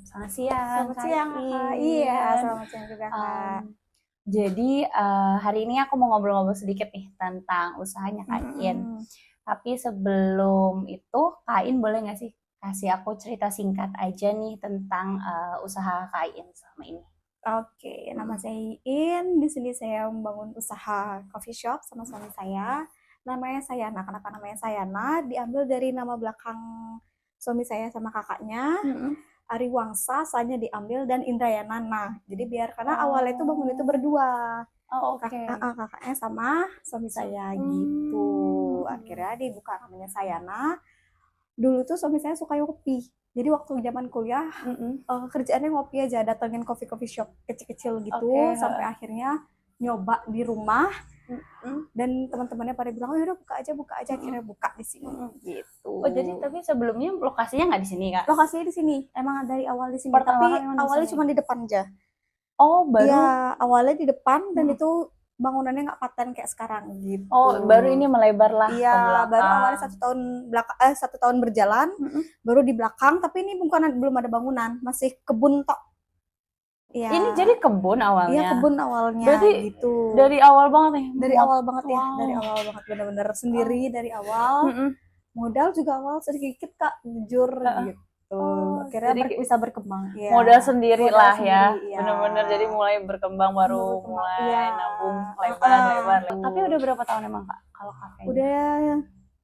Selamat siang, Selamat siang, Kak. Iya, selamat siang juga, Kak. Jadi hari ini aku mau ngobrol-ngobrol sedikit nih tentang usahanya Kak In. Mhm. Tapi sebelum itu, Kak In boleh nggak sih kasih aku cerita singkat aja nih tentang usaha Kak In selama ini? Oke, nama saya Iin. Di sini saya membangun usaha coffee shop sama suami saya. Namanya Sayana. Kenapa namanya Sayana? Diambil dari nama belakang suami saya sama kakaknya. Mm-mm. Ari Wangsa, Sanya diambil, dan Indrayana. Nah, jadi biar karena awalnya itu bangun itu Oh, berdua. oke. Kakaknya sama suami saya gitu. Akhirnya dibuka namanya Sayana. Dulu tuh suami saya suka ngopi. Jadi waktu zaman kuliah Mm-mm. kerjaannya ngopi aja, datengin coffee shop kecil-kecil Oke. gitu, sampai akhirnya nyoba di rumah Mm-mm. dan teman-temannya pada bilang, "Oh, yaudah buka aja." Mm-mm. Akhirnya buka di sini Mm-mm. gitu. Oh jadi tapi sebelumnya lokasinya nggak di sini Kak? Lokasinya di sini, emang dari awal di sini, Pertama tapi kali emang di awalnya sini. cuma di depan aja. Oh baru. Iya, awalnya di depan dan Mm. itu bangunannya nggak paten kayak sekarang Oh, gitu. baru ini melebar lah ke Iya, baru awalnya belakang. 1 tahun berjalan, Mm-mm. baru di belakang, tapi ini belum ada bangunan, masih kebun tok. Iya, Ini jadi kebun iya awalnya. kebun awalnya Berarti gitu. dari awal banget nih. Dari awal banget ya, dari Wow. awal banget bener-bener Oh. sendiri dari awal. Mm-mm. Modal juga awal sedikit Kak, jujur Heeh. gitu. Oh, Akhirnya jadi bisa berkembang. Iya, modal sendiri modal lah ya. sendiri ya. Bener-bener jadi mulai berkembang Mulai baru berkembang. Iya. mulai nabung lebar Heeh. lebar. Tapi udah berapa tahun emang Kak kalau kafenya? Udah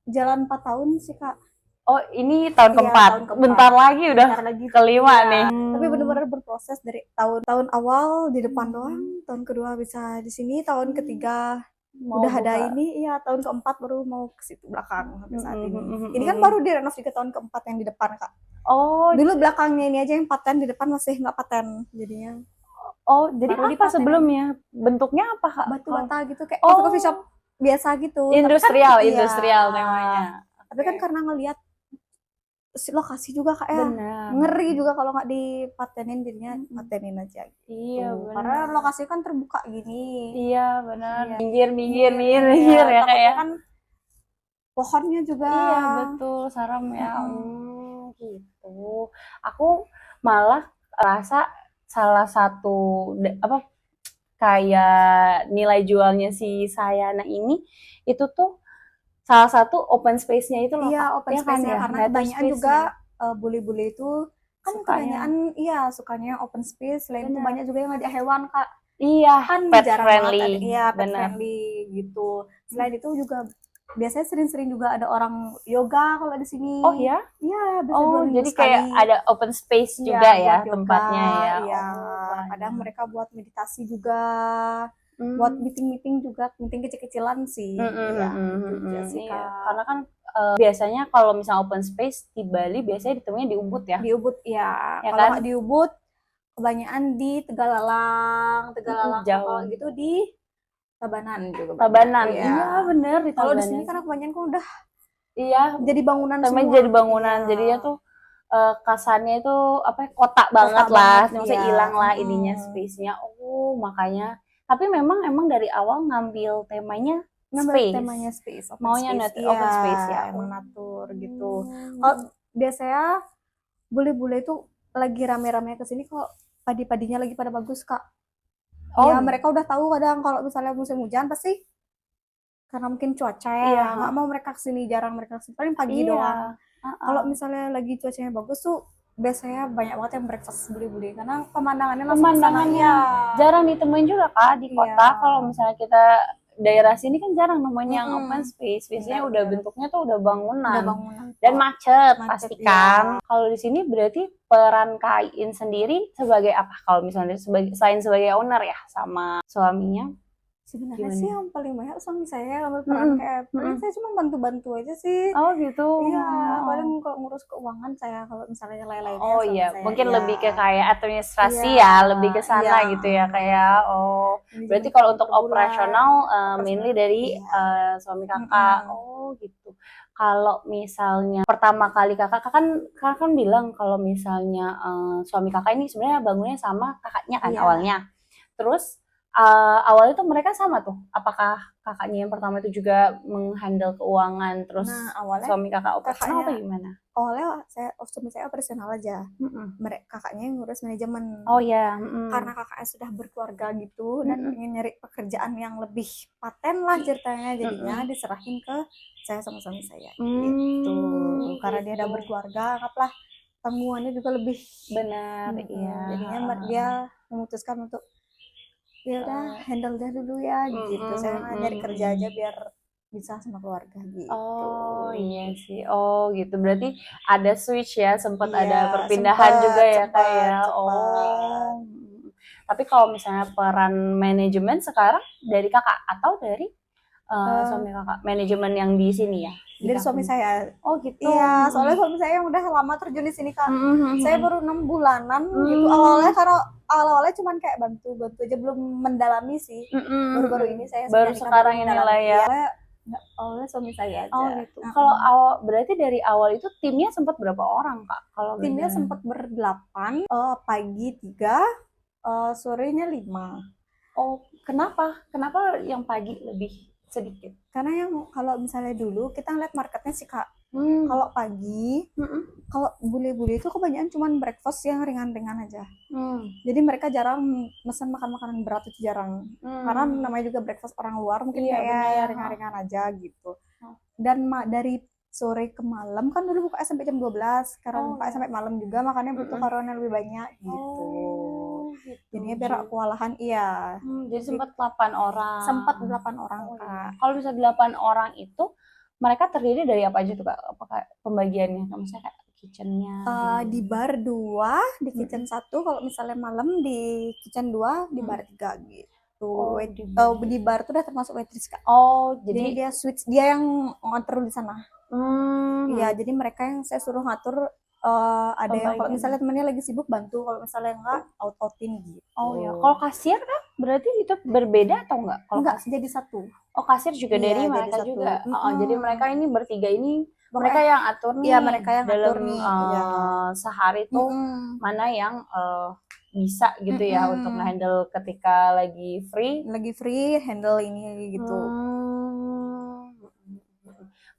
jalan 4 tahun sih Kak. Oh, ini tahun Iya, keempat. tahun keempat. Bentar lagi udah Bentar lagi. kelima Iya. nih. Tapi benar-benar berproses dari tahun awal di depan doang, tahun kedua bisa di sini, tahun ketiga Mau udah ada buka. ini, iya tahun keempat baru mau ke situ belakang sampai saat ini. Ini kan Mm-mm. baru direnov juga tahun keempat yang di depan Kak. Oh, Dulu belakangnya ini aja yang paten, di depan masih nggak paten, jadinya oh, jadi baru apa dipatenin. sebelumnya? Bentuknya apa Kak? Batu bata gitu kayak Oh, coffee shop biasa gitu. industrial, Tapi kan, industrial iya. namanya. Tapi kan karena ngelihat lokasi juga Kak ya, Benar. ngeri juga kalau nggak dipatenin, jadinya patenin aja gitu. Iya, Karena benar. lokasi kan terbuka gini. Iya, benar. Iya. Minggir, minggir, Iya, minggir, minggir ya Kak takutnya ya. kan pohonnya juga. Iya, betul, serem ya. Mm-mm. Gitu. Aku malah rasa salah satu apa kayak nilai jualnya si Sayana ini itu tuh salah satu open space-nya itu loh Iya, Kak. open Ya kan space-nya ya, karena nature kebanyakan juga space-nya. bule-bule itu kan Sukanya. kebanyakan iya sukanya open space. Selain itu Benar. banyak juga yang ngajak hewan Kak. Iya, Kan pet jarang banget friendly. ada, iya pet Benar. friendly gitu. Selain itu juga biasanya sering-sering juga ada orang yoga kalau di sini. Oh ya? Iya, biasanya 2 Oh, minggu jadi sekali. kayak ada open space Iya, juga ya buat yoga. tempatnya ya. Iya, Oh, kadang banyak. mereka buat meditasi juga. Hmm. Buat meeting-meeting juga, meeting kecil-kecilan sih. Iya, itu aja sih Iya, Kak. karena kan biasanya kalau misalnya open space di Bali biasanya ditemunya di Ubud ya. Di Ubud ya. Ya Kalau kan? nggak di Ubud, kebanyakan di Tegalalang Jauh. kalau gitu di Tabanan juga banyak. Tabanan. Iya. Iya, bener di Kalau di Tabanan. sini kan kebanyakan kan udah Iya, jadi bangunan temen semua. jadi bangunan. Iya. Jadinya tuh kasannya itu apa ya, kota banget Kota lah. banget, Maksudnya iya. hilang lah ininya space-nya. Oh, makanya. Tapi memang dari awal ngambil temanya Ngambil space. temanya space, open Maunya space. Iya, open space ya. emang natur gitu. Kalau biasanya bule-bule itu lagi rame-rame ke sini kok padi-padinya lagi pada bagus Kak. Oh, Ya mereka udah tahu kadang kalau misalnya musim hujan pasti karena mungkin cuaca ya iya. nggak mau mereka kesini, jarang mereka kesini, paling pagi Iya. doang. Kalau misalnya lagi cuacanya bagus tuh biasanya banyak banget yang breakfast beli-beli karena pemandangannya langsung kesana. Pemandangannya jarang ditemuin juga Kak di kota. Iya. Kalau misalnya kita daerah sini kan jarang nemuin yang Mm-mm. open space. Biasanya Benar, udah benar. bentuknya tuh udah bangunan. Udah bangunan Dan tok. macet Macet, pasti iya. kan. Kalau di sini berarti peran Kain sendiri sebagai apa? Kalau misalnya selain sebagai owner ya sama suaminya. Sebenarnya Gimana? sih yang paling banyak suami saya ngambil peran kayak paling saya cuma bantu-bantu aja sih. Oh gitu. Iya, Oh. paling kalau ngurus keuangan saya, kalau misalnya lain-lainnya Oh suami iya, saya. mungkin Iya. lebih ke kayak administrasi Iya, ya, lebih ke sana iya. gitu ya kayak. Oh, Ini berarti cuma kalau untuk per bulan, operasional mainly dari iya. suami kakak. Oh gitu. Kalau misalnya pertama kali kakak kan bilang kalau misalnya suami kakak ini sebenarnya bangunnya sama kakaknya kan Iya. awalnya. Terus awalnya tuh mereka sama tuh. Apakah kakaknya yang pertama itu juga menghandle keuangan, terus Nah, awalnya suami kakak operasional apa kakaknya gimana? suami saya operasional aja. Mm-mm. Kakaknya yang ngurus manajemen. Oh ya, Karena kakaknya sudah berkeluarga gitu dan Mm-mm. pengen nyari pekerjaan yang lebih paten lah ceritanya, jadinya Mm-mm. diserahin ke saya sama suami saya Hmm, gitu. Karena dia udah gitu. berkeluarga, anggaplah tanggungannya juga lebih. Benar, iya. Jadinya dia memutuskan untuk ya udah handle dia dulu ya gitu. Saya nyari kerja aja biar bisa sama keluarga gitu. Oh iya sih. Oh gitu. Berarti ada switch ya, sempat ada Iya, perpindahan juga ya Kak ya. cepet. Oh. Tapi kalau misalnya peran manajemen sekarang dari kakak atau dari suami kakak, manajemen yang di sini ya? Di Dari suami kafe? saya. Oh gitu. Iya, soalnya suami saya yang udah lama terjun di sini Kak. Saya Mm-mm. baru 6 bulanan gitu. Awalnya cuman kayak bantu-bantu aja, belum mendalami sih. Mm-mm. Baru-baru ini saya Baru nyari sekarang kabar ini lah mendalami. ya. Awalnya suami saya Oh aja. gitu. Kalau awal berarti dari awal itu timnya sempat berapa orang Kak? Kalau Timnya beda? sempat ber-8, pagi 3, sorenya 5. Oh, kenapa? Kenapa yang pagi lebih sedikit? Karena yang kalau misalnya dulu kita ngeliat marketnya sih Kak. Kalau pagi, kalau bule-bule itu kebanyakan cuman breakfast yang ringan-ringan aja. Jadi mereka jarang mesen makan makanan berat, itu jarang. Karena namanya juga breakfast orang luar, mungkin Iya, benar. kayak ringan-ringan aja gitu. Dan dari sore ke malam kan dulu buka sampai jam 12, karena buka sampai malam juga, makanya butuh karyawan yang lebih banyak gitu. Jadinya biar aku kewalahan, iya. Jadi sempat 8 orang. Sempat 8 orang Kak. Kalau bisa 8 orang itu mereka terdiri dari apa aja tuh Kak? Apakah pembagiannya? Maksudnya kayak kitchennya? Di bar 2, di kitchen 1. Kalau misalnya malam di kitchen 2, di bar 3 gitu. Di bar tuh udah termasuk waitress Kak. Oh, Jadi dia switch, dia yang ngatur di sana. Iya, jadi mereka yang saya suruh ngatur. Ada yang kalau misalnya temennya lagi sibuk bantu, kalau misalnya enggak out-outin gitu. Oh ya, kalau kasir kan berarti itu berbeda atau enggak? Kalau enggak, jadi satu. Oh, kasir juga dari mereka juga. Jadi mereka ini bertiga ini mereka yang atur nih. Iya, mereka yang dalam atur nih. sehari tuh mana yang bisa gitu ya untuk handle ketika lagi free. Lagi free handle ini gitu.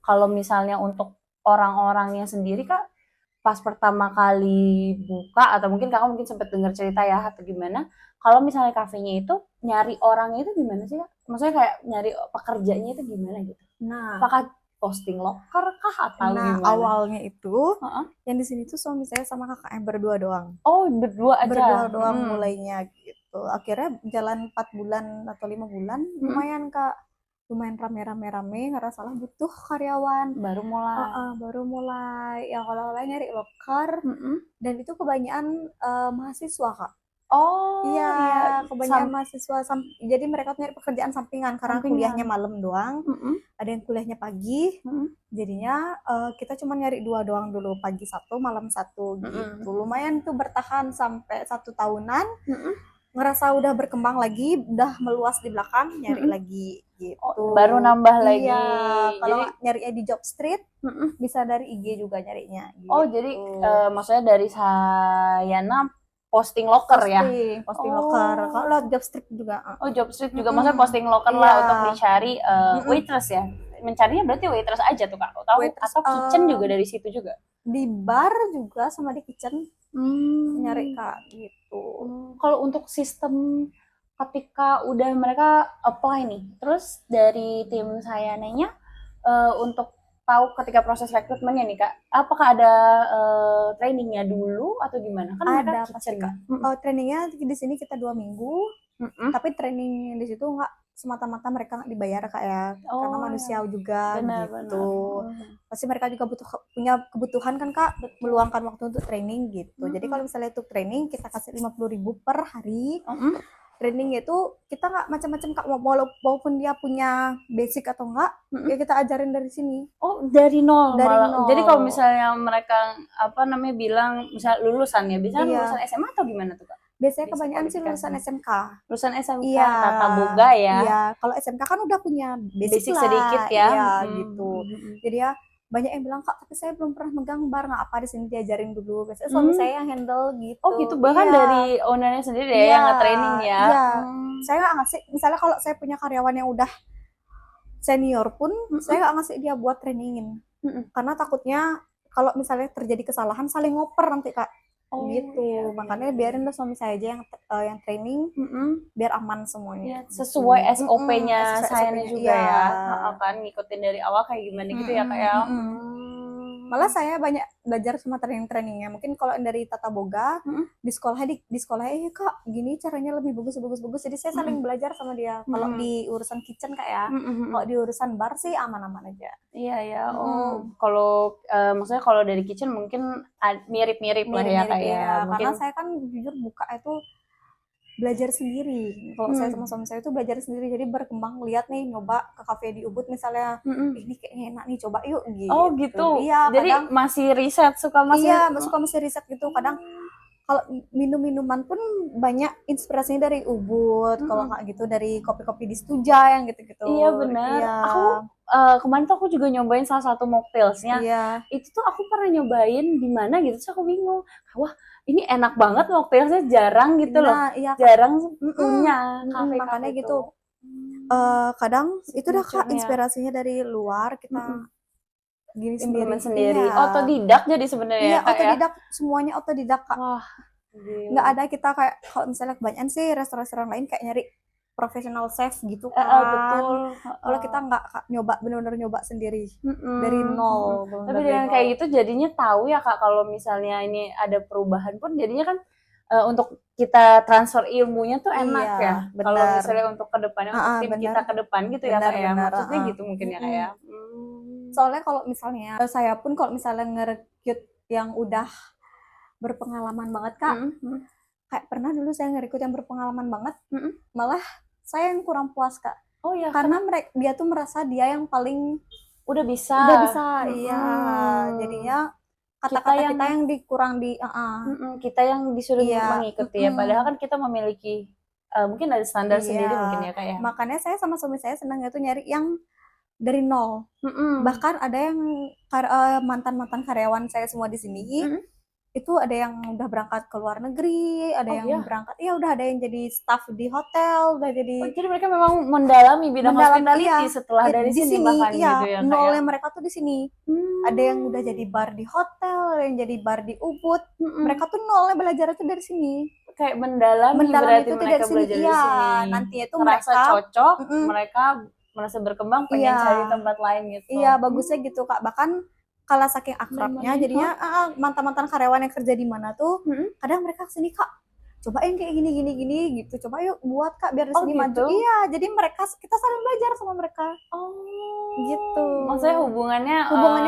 Kalau misalnya untuk orang-orangnya sendiri Kak, pas pertama kali buka atau mungkin kakak mungkin sempat dengar cerita ya atau gimana, kalau misalnya kafenya itu nyari orangnya itu gimana sih Kak? Maksudnya kayak nyari pekerjanya itu gimana gitu? Nah, apakah posting loker kah atau gimana? Awalnya itu yang di sini tuh suami saya sama kakaknya berdua doang. Oh, berdua aja? Berdua doang mulainya gitu. Akhirnya jalan 4 bulan atau 5 bulan, lumayan Kak. Lumayan rame-rame, ngerasa lah butuh karyawan. Baru mulai. Yang awal-awalnya nyari loker, dan itu kebanyakan mahasiswa Kak. Oh iya, kebanyakan mahasiswa. Jadi mereka nyari pekerjaan sampingan karena kuliahnya malam doang. Ada yang kuliahnya pagi. Jadinya kita cuma nyari 2 doang dulu, pagi 1, malam 1 gitu. Lumayan tuh bertahan sampai 1 tahunan. Ngerasa udah berkembang lagi, udah meluas di belakang, nyari lagi gitu. Baru nambah lagi. Iya, kalau nyarinya di job street, bisa dari IG juga nyarinya gitu. Oh, jadi maksudnya dari Sayana posting loker ya? Posting loker. Kalau job street juga. Oh, job street juga maksudnya posting loker lah untuk dicari waitress ya? Mencarinya berarti waitress aja tuh Kak? Atau kitchen juga dari situ juga? Di bar juga sama di kitchen nyari Kak gitu. Kalau untuk sistem ketika udah mereka apply nih, terus dari tim saya nanya untuk tahu ketika proses rekrutmennya nih Kak, apakah ada trainingnya dulu atau gimana? Kan ada pasti Kak. Trainingnya di sini kita 2 minggu, tapi training di situ nggak semata-mata mereka nggak dibayar Kak ya, karena manusia juga gitu. Pasti mereka juga punya kebutuhan kan Kak, meluangkan waktu untuk training gitu. Jadi kalau misalnya untuk training kita kasih 50.000 per hari. Training itu kita nggak macam-macam Kak, walaupun dia punya basic atau enggak, ya kita ajarin dari sini. Oh, dari nol. Jadi kalau misalnya mereka bilang misal lulusan ya, biasanya lulusan SMA atau gimana tuh Kak? Biasanya kebanyakan sih lulusan SMK. Lulusan SMK, tata boga ya. Iya, kalau SMK kan udah punya basic sedikit ya. Iya, gitu. Jadi ya banyak yang bilang Kak, tapi saya belum pernah megang bar, nggak apa di sini diajarin dulu. Biasanya suami saya yang handle gitu. Oh gitu, bahkan dari ownernya sendiri ya yang nge-training ya. Iya, saya nggak ngasih. Misalnya kalau saya punya karyawan yang udah senior pun saya Mm-mm. nggak ngasih dia buat trainingin Mm-mm. karena takutnya kalau misalnya terjadi kesalahan saling ngoper nanti Kak Oh iya, gitu. iya, Makanya iya. biarin lah suami saya aja yang training Mm-mm. biar aman semuanya Ya, gitu. sesuai SOP-nya Sesuai sayanya SOP-nya. juga Iya. ya. Heeh, kan ngikutin dari awal kayak gimana gitu ya Kak ya. Malah saya banyak belajar sama training-trainingnya. Mungkin kalau yang dari Tata Boga Mm-mm. di sekolahnya Kak gini caranya lebih bagus. Jadi saya Mm-mm. saling belajar sama dia. Kalau Mm-mm. di urusan kitchen Kak ya. Mm-mm. Kalau di urusan bar sih aman-aman aja. Iya ya. Oh, Mm-mm. kalau maksudnya kalau dari kitchen mungkin mirip-mirip lah ya Mirip-mirip Kak ya. ya. Karena Mungkin saya kan jujur buka itu belajar sendiri. Kalau saya sama suami saya itu belajar sendiri. Jadi berkembang lihat nih nyoba ke kafe di Ubud misalnya, mm-mm. ini kayaknya enak nih coba yuk Oh gitu. gitu. Iya, Jadi kadang masih riset, suka masih. iya suka mesti riset gitu. Kadang kalau minum-minuman pun banyak inspirasinya dari Ubud. Kalau Mm-mm. nggak gitu dari kopi-kopi di Stuja yang gitu-gitu. Iya benar. Iya. Aku kemarin tuh aku juga nyobain salah satu mocktailsnya. Iya. Itu tuh aku pernah nyobain di mana gitu, terus aku bingung. Wah, ini enak banget mocktailsnya, jarang gitu loh. Nah, iya Kak. Jarang punya Makanya kafe-kafe gitu. tuh. Kadang itu dah Kak Signature-nya. inspirasinya dari luar kita gini sendiri. Implement sendiri. Iya. Otodidak jadi sebenarnya Iya, ya, Kak ya. otodidak, semuanya otodidak, Kak. Wah, Nggak gila. ada kita kayak kalau misalnya kebanyakan sih restoran-restoran lain kayak nyari profesional chef gitu Betul. kan. Kalau kita nggak Kak, nyoba benar-benar nyoba sendiri dari Mm-mm. nol, Tapi benar-benar dari dengan nol. kayak gitu jadinya tahu ya Kak, kalau misalnya ini ada perubahan pun jadinya kan untuk kita transfer ilmunya tuh enak Iya, ya. Kalau benar. misalnya untuk kedepannya, untuk tim Benar. kita ke depan gitu ya Kak ya. Benar, Maksudnya gitu mungkin ya Kak ya. Soalnya kalau misalnya saya pun kalau misalnya nge-recruit yang udah berpengalaman banget Kak, kayak pernah dulu saya nge-recruit yang berpengalaman banget, malah saya yang kurang puas Kak. Oh ya, Karena dia tuh merasa dia yang paling udah bisa. iya. Jadinya kata-kata Kita kita yang dikurang kita yang disuruh Iya. mengikuti ya. Padahal kan kita memiliki mungkin ada standar sendiri Iya. mungkin ya Kak ya. Makanya saya sama suami saya senangnya tuh nyari yang dari nol. Bahkan ada yang mantan-mantan karyawan saya semua di sini. Itu ada yang udah berangkat ke luar negeri, ada yang berangkat, ya udah ada yang jadi staff di hotel, udah jadi. Jadi mereka memang mendalami bidang hospitality setelah dari di sini sini, bahkan iya, gitu ya Kak ya. nolnya mereka tuh di sini. Ada yang udah jadi bar di hotel, ada yang jadi bar di Ubud. Mereka tuh nolnya belajar itu dari sini. Kayak mendalami berarti itu mereka dari sini. belajar Iya, di sini. nantinya tuh merasa mereka cocok, mereka merasa berkembang, pengen cari tempat lain gitu. Iya, bagusnya gitu Kak. Bahkan kalau saking akrabnya jadinya mantan-mantan karyawan yang kerja di mana tuh kadang mereka kesini Kak, cobain kayak gini gitu, coba yuk buat Kak biar di sini maju. Iya, jadi kita saling belajar sama mereka. Gitu. Maksudnya hubungannya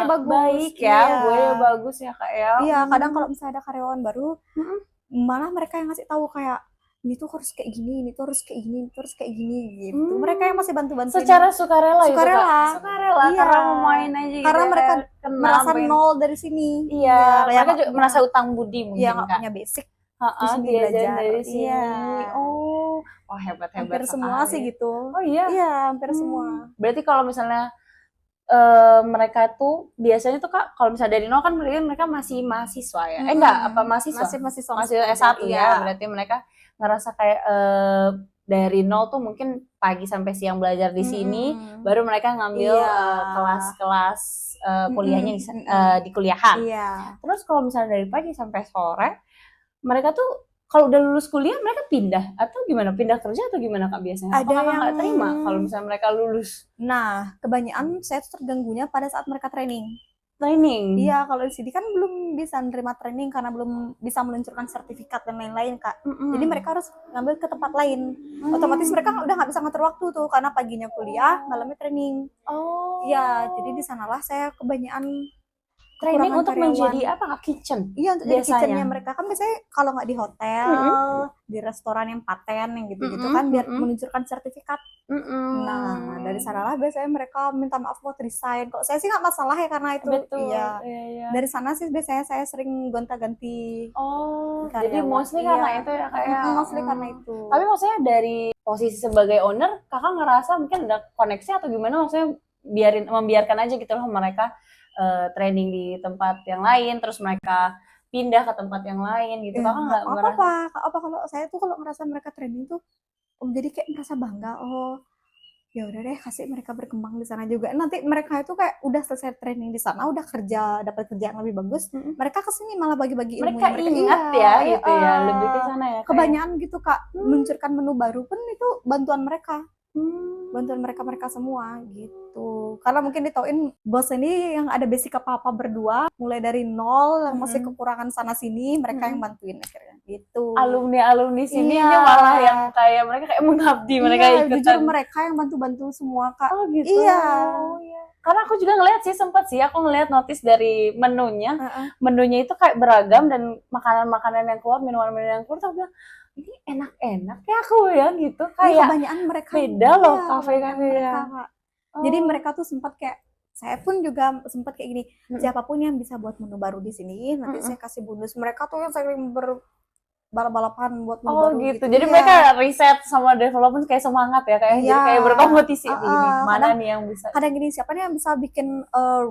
bagus, baik ya, hubungannya bagus ya Kak ya. Iya, kadang kalau misalnya ada karyawan baru malah mereka yang ngasih tahu kayak ini tuh harus kayak gini, ini tuh harus kayak gini, ini tuh harus kayak gini gitu. Mereka yang masih bantu-bantu. Secara sukarela gitu Kak. Sukarela, iya. Karena mau main aja gitu. Karena mereka merasa nol dari sini. Iya, mereka juga merasa utang budi mungkin Iya, Kak. nggak punya basic. Diajarin dari sini. Iya. Oh, wah hebat Hampir sekali. semua sih gitu. Oh iya? Iya, hampir semua. Berarti kalau misalnya mereka tuh biasanya tuh Kak, kalau misalnya dari nol kan mereka masih mahasiswa ya. Mahasiswa? Masih S1 ya. Berarti mereka ngerasa kayak dari nol tuh mungkin pagi sampai siang belajar di sini, baru mereka ngambil kelas-kelas kuliahnya di kuliahan. Iya. Terus kalau misalnya dari pagi sampai sore, mereka tuh kalau udah lulus kuliah mereka pindah atau gimana? Pindah kerja atau gimana Kak biasanya? Ada Apakah yang nggak terima kalau misalnya mereka lulus? Nah, kebanyakan saya tuh terganggunya pada saat mereka training. Iya, kalau di sini kan belum bisa nerima training karena belum bisa meluncurkan sertifikat dan lain-lain Kak. Jadi mereka harus ngambil ke tempat lain. Otomatis mereka udah nggak bisa ngatur waktu tuh karena paginya kuliah, malamnya training. Iya, jadi di sanalah saya kebanyakan training untuk menjadi apa Kak? Kitchen? Iya, untuk jadi kitchennya mereka kan biasanya kalau nggak di hotel, di restoran yang paten yang gitu-gitu kan biar meluncurkan sertifikat. Nah, dari sanalah biasanya mereka minta maaf buat resign. Kok saya sih nggak masalah ya karena itu. Betul. Iya. Dari sana sih biasanya saya sering gonta-ganti. Jadi mostly karena itu ya kayak. Mostly karena itu. Tapi maksudnya dari posisi sebagai owner, Kakak ngerasa mungkin ada koneksi atau gimana? Maksudnya membiarkan aja gitu loh mereka training di tempat yang lain, terus mereka pindah ke tempat yang lain gitu. Kakak nggak merasa? Apa kalau saya tuh kalau ngerasa mereka training tuh, jadi kayak merasa bangga. ya udah deh kasih mereka berkembang di sana juga. Nanti mereka itu kayak udah selesai training di sana, udah kerja, dapat kerja yang lebih bagus, Mhm. mereka kesini malah bagi-bagi ilmunya Mereka mereka. ingat Iya, ya iya, gitu ya, lebih ke sana ya, Kak, ya? kebanyakan gitu Kak, Mmm, meluncurkan menu baru pun itu bantuan mereka. Bantuan mereka-mereka mmm. semua gitu. Karena mungkin ditauin bos ini yang ada basic apa-apa berdua, mulai dari nol yang masih Mhm, kekurangan sana sini, mereka yang mhm. bantuin akhirnya gitu. Alumni-alumni sini Iya. ini malah yang kayak mereka kayak mengabdi, mereka Iya, jujur ikutan. mereka yang bantu-bantu semua, Kak. Oh gitu, Iya. iya. Karena aku juga ngeliat sih, sempet sih aku ngeliat notice dari menunya, Heeh. menunya itu kayak beragam dan makanan-makanan yang keluar, minuman-minuman yang keluar, tuh aku bilang, ini enak-enak ya aku ya gitu, Iya, kayak kebanyakan mereka beda iya, loh kebanyakan kafe-kafe mereka, yang. Kak. Jadi Oh, mereka tuh sempat kayak saya pun juga sempat kayak gini, mhm, siapapun yang bisa buat menu baru di sini, nanti saya mhm. kasih bonus. Mereka tuh yang sering balap-balapan buat menu Oh baru gitu. gitu. Jadi mereka Iya. riset sama development kayak semangat ya kayak. Iya, Jadi kayak berkompetisi ini heeh, mana kadang nih yang bisa. kadang gini, siapa nih yang bisa bikin,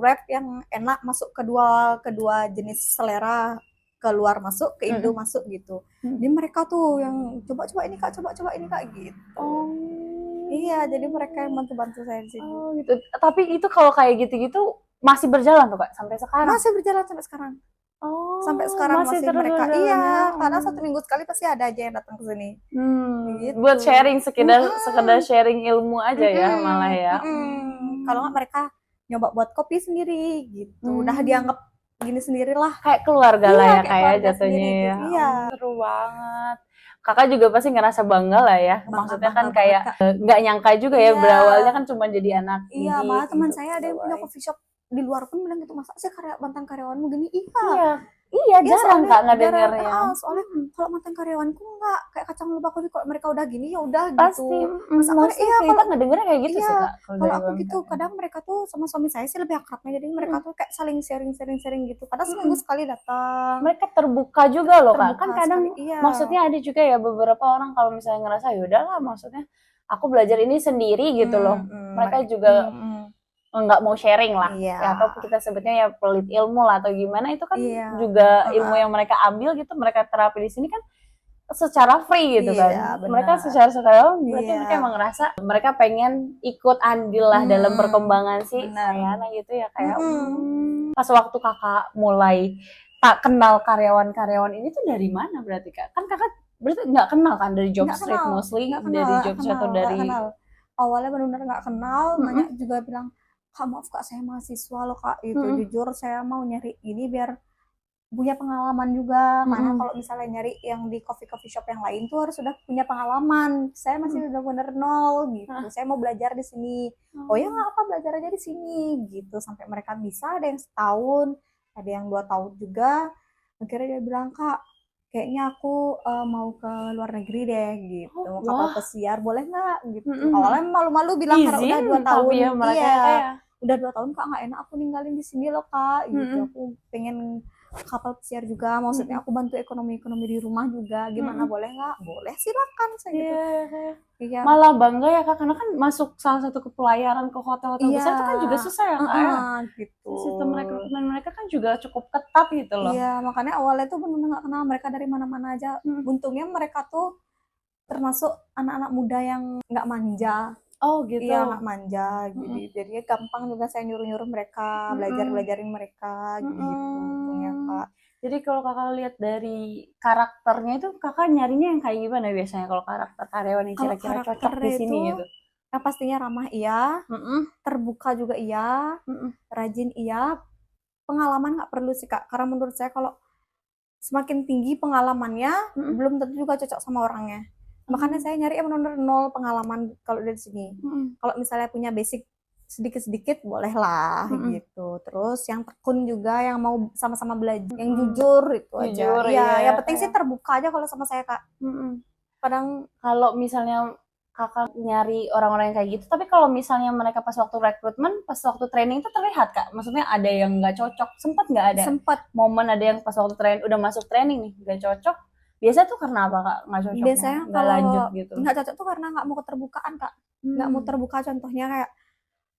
wrap yang enak masuk kedua kedua jenis selera, keluar masuk, ke Indo Mhm, masuk gitu. mhm. Jadi mereka tuh yang, "Coba-coba ini Kak, coba-coba ini Kak," gitu. Iya, jadi mereka yang Oh. bantu-bantu saya di sini. Oh gitu. Tapi itu kalau kayak gitu-gitu masih berjalan tuh Kak sampai sekarang? Masih berjalan sampai sekarang. Sampai Oh, sekarang masih masih terus mereka berjalan ya? iya, karena 1 minggu sekali pasti ada aja yang datang ke sini, Buat gitu. sharing, sekedar sekedar Mhm. sharing ilmu aja ya malah Mhm, ya? mhm. Kalau nggak mereka nyoba buat kopi sendiri gitu, udah Mmm. dianggap gini sendirilah. Kayak keluarga lah Iya, ya kayak Kak ya keluarga jatuhnya sendiri ya? gitu. Iya, Seru banget. Kakak juga pasti ngerasa bangga lah ya? bangga Maksudnya kan bangga banget, kayak, Kak. nggak nyangka juga ya Iya, berawalnya kan cuma jadi anak iya, didik malah teman gitu, saya ada yang punya pegawai. coffee shop di luar pun bilang gitu, "Masa sih mantan karyawanmu gini?" Iya. Iya, iya Iya, jarang soalnya Kak jarang ngedengernya. soalnya kalau mantan karyawanku enggak, kayak kacang lupa kuning, kalau mereka udah gini, ya udah Pasti, gitu. Masa mostly iya, kita kalau ngedengernya kayak gitu sih iya, Kak, kalau kalau dari aku gitu, UMKM. kadang mereka tuh sama suami saya sih lebih akrabnya, jadi mereka Mhm, tuh kayak saling sharing-sharing gitu, kadang seminggu mhm. sekali datang, Mereka terbuka juga loh Kak, kan terbuka sekali kadang iya, maksudnya ada juga ya beberapa orang kalau misalnya ngerasa, ya udahlah maksudnya aku belajar ini sendiri gitu loh. Mereka juga nggak mau sharing lah, iya, ya atau kita sebutnya ya pelit ilmu lah atau gimana, itu kan iya, juga ilmu heeh, yang mereka ambil gitu, mereka terapi di sini kan secara free gitu iya, kan. Mereka bener, secara sukarela berarti iya, mereka emang ngerasa mereka pengen ikut andil lah dalam perkembangan si bener, Sayana gitu ya kayak. mhm. Pas waktu kakak mulai tak kenal karyawan-karyawan ini tuh dari mana berarti kak? Kan kakak berarti nggak kenal kan dari job Nggak street kenal mostly nggak kenal dari nggak job street kenal atau nggak dari. kenal. Awalnya benar-benar nggak kenal, nanya Mm-mm, juga bilang, "Kak, maaf Kak, saya mahasiswa loh Kak," gitu. mm-mm, "Jujur saya mau nyari ini biar punya pengalaman juga, karena mm-mm, kalau misalnya nyari yang di coffee-coffee shop yang lain tuh harus sudah punya pengalaman. Saya masih mm-mm. benar-benar nol gitu. Ah, Saya mau belajar di sini." "Oh ya oh. nggak apa, belajar aja di sini," gitu. Sampai mereka bisa, ada yang setahun, ada yang 2 tahun juga. Akhirnya dia bilang, "Kak, kayaknya aku mau ke luar negeri deh," gitu. Oh, "Mau kapal wah. pesiar boleh nggak?" Gitu. Mm-mm, mm-mm. Awalnya malu-malu bilang karena udah Izin 2 tahun. tapi ya mereka ya Iya, kayak. "Udah 2 tahun Kak, nggak enak aku ninggalin di sini loh Kak," gitu. Mm-mm, "Aku pengen kapal pesiar juga, maksudnya mm-mm, aku bantu ekonomi-ekonomi di rumah juga, gimana mm-mm. boleh nggak?" "Boleh, silakan," saya gitu. Iya, kayak Iya, malah bangga ya kak karena kan masuk salah satu ke pelayaran ke hotel-hotel iya, besar itu kan juga susah ya kak ya. heeh, gitu. Sistem rekrutmen mereka kan juga cukup ketat gitu loh. Iya, makanya awalnya tuh bener-bener nggak kenal mereka dari mana-mana aja. Mhm. Untungnya mereka tuh termasuk anak-anak muda yang nggak manja. Oh Iya, gitu. nggak manja, jadi Mhm, jadinya gampang juga saya nyuruh-nyuruh mereka, mhm, belajar-belajarin mereka gitu, untungnya mhm. Kak. Jadi kalau Kakak lihat dari karakternya itu Kakak nyarinya yang kayak gimana biasanya kalau karakter karyawan yang Kalau kira-kira karakter cocok di sini itu gitu? yang pastinya ramah iya, Mhm, terbuka juga iya, mhm, rajin iya, pengalaman nggak perlu sih Kak, karena menurut saya kalau semakin tinggi pengalamannya, mhm. belum tentu juga cocok sama orangnya. Makanya Oh, saya nyari yang benar-benar nol pengalaman kalau dari sini. mhm, Kalau misalnya punya basic sedikit-sedikit bolehlah mhm. gitu. Terus yang tekun juga, yang mau sama-sama belajar, yang jujur itu aja. Jujur iya Iya, ya yang penting sih kayak. terbuka aja kalau sama saya Kak. Mhm. Kadang Kalau misalnya Kakak nyari orang-orang yang kayak gitu, tapi kalau misalnya mereka pas waktu rekrutmen, pas waktu training itu terlihat Kak? Maksudnya ada yang nggak cocok, sempet nggak ada sempat momen ada yang pas waktu udah masuk training nih, nggak cocok, biasanya tuh karena apa Kak nggak cocoknya? biasanya Nggak lanjut kalau gitu? nggak cocok tuh karena nggak mau keterbukaan Kak. Nggak mau Hmm. terbuka, contohnya kayak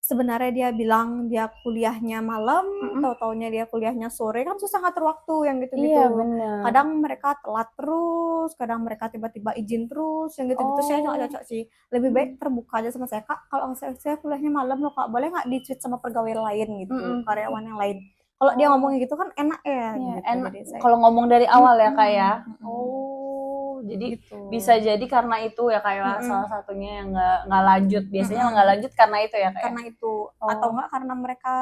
sebenarnya dia bilang dia kuliahnya malam, tahu-taunya dia kuliahnya sore, kan susah ngatur waktu yang Iya gitu-gitu. bener. Kadang mereka telat terus, kadang mereka tiba-tiba izin terus, yang gitu-gitu saya nggak Oh. cocok sih. Lebih baik terbuka aja sama saya, Kak, kalau saya kuliahnya malam loh Kak, boleh nggak di-switch sama pegawai lain gitu, karyawan yang lain. Kalau dia Oh. ngomong gitu kan enak ya Iya, gitu, enak jadi saya kalau ngomong dari awal ya Kak ya. mm-mm, Oh, jadi gitu. bisa jadi karena itu ya kayak salah satunya yang nggak lanjut. Biasanya nggak lanjut karena itu ya kayak. Karena itu atau enggak karena mereka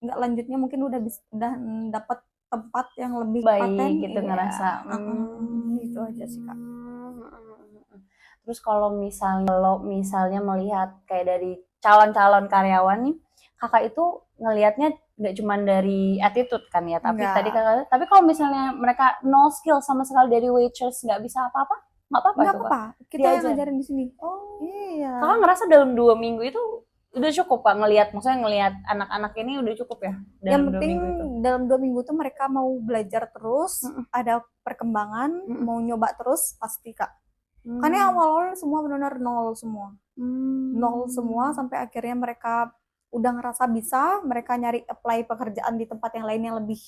nggak lanjutnya mungkin udah dapat tempat yang lebih Baik paten gitu iya. ngerasa. Gitu aja sih Kak. Terus kalau misalnya melihat kayak dari calon-calon karyawan nih, Kakak itu ngelihatnya nggak cuma dari attitude kan ya, tapi Enggak. tadi Kakak, tapi kalau misalnya mereka no skill sama sekali dari waitress nggak bisa apa-apa, nggak apa-apa Nggak tuh Kak? apa-apa, kita yang Diajar. ngajarin di sini. Oh. Iya. Kakak ngerasa dalam 2 minggu itu udah cukup Kak maksudnya ngelihat anak-anak ini udah cukup ya Yang dalam 2 penting minggu itu? dalam 2 minggu tuh mereka mau belajar terus, ada perkembangan, mau nyoba terus pasti Kak. Karena awal-awal semua benar-benar nol semua. Nol semua sampai akhirnya mereka udah ngerasa bisa, mereka nyari apply pekerjaan di tempat yang lain yang lebih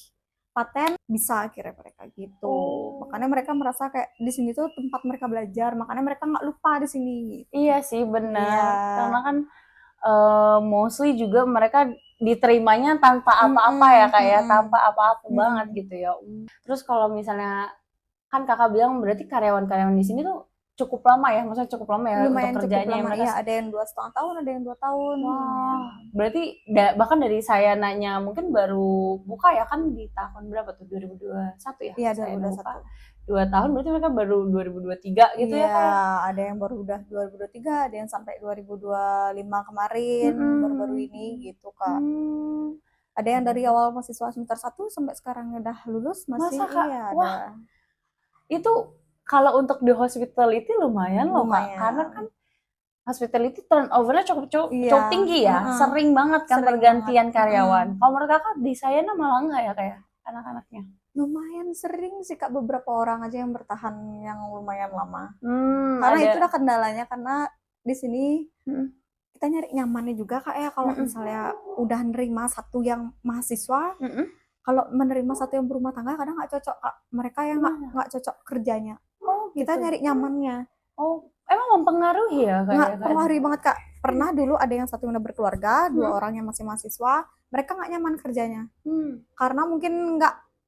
paten, bisa akhirnya mereka gitu. Makanya mereka merasa kayak di sini tuh tempat mereka belajar, makanya mereka nggak lupa di sini. Iya sih benar. Iya. Karena kan mostly juga mereka diterimanya tanpa apa-apa ya Kak ya, tanpa apa-apa banget gitu ya. Terus kalau misalnya kan Kakak bilang berarti karyawan-karyawan di sini tuh cukup lama ya, maksudnya cukup lama ya Lumayan untuk cukup kerjanya ya lama mereka. ya, ada yang 2,5 tahun, ada yang 2 tahun. Wah, berarti bahkan dari saya nanya mungkin baru buka ya kan di tahun berapa tuh 2021 ya? Iya, Saya 2021. buka 2 tahun berarti mereka baru 2023 gitu ya Kak. Iya, ada yang baru udah 2023, ada yang sampai 2025 kemarin, baru-baru ini gitu Kak. Ada yang dari awal mahasiswa semester 1 sampai sekarang udah lulus masih. Masa Kak? Iya ada. Wah, itu kalau untuk di hospitality lumayan loh Kak, karena kan hospitality turnover-nya cukup Iya. tinggi ya, sering banget kan Sering pergantian banget. karyawan. Kalau menurut Kakak di Sayana malah enggak ya kayak anak-anaknya? Lumayan sering sih Kak, beberapa orang aja yang bertahan yang lumayan lama. ada. Karena itu udah kendalanya, karena di sini kita nyari nyamannya juga Kak ya. Kalau misalnya udah nerima satu yang mahasiswa, kalau menerima satu yang berumah tangga kadang nggak cocok Kak. Mereka yang nggak cocok kerjanya. Kita nyari nyamannya. Oh, emang mempengaruhi ya Nggak kayak pengaruhi banget Kak. Pernah dulu ada yang satu yang udah berkeluarga, 2 orang yang masih mahasiswa, mereka nggak nyaman kerjanya. Karena mungkin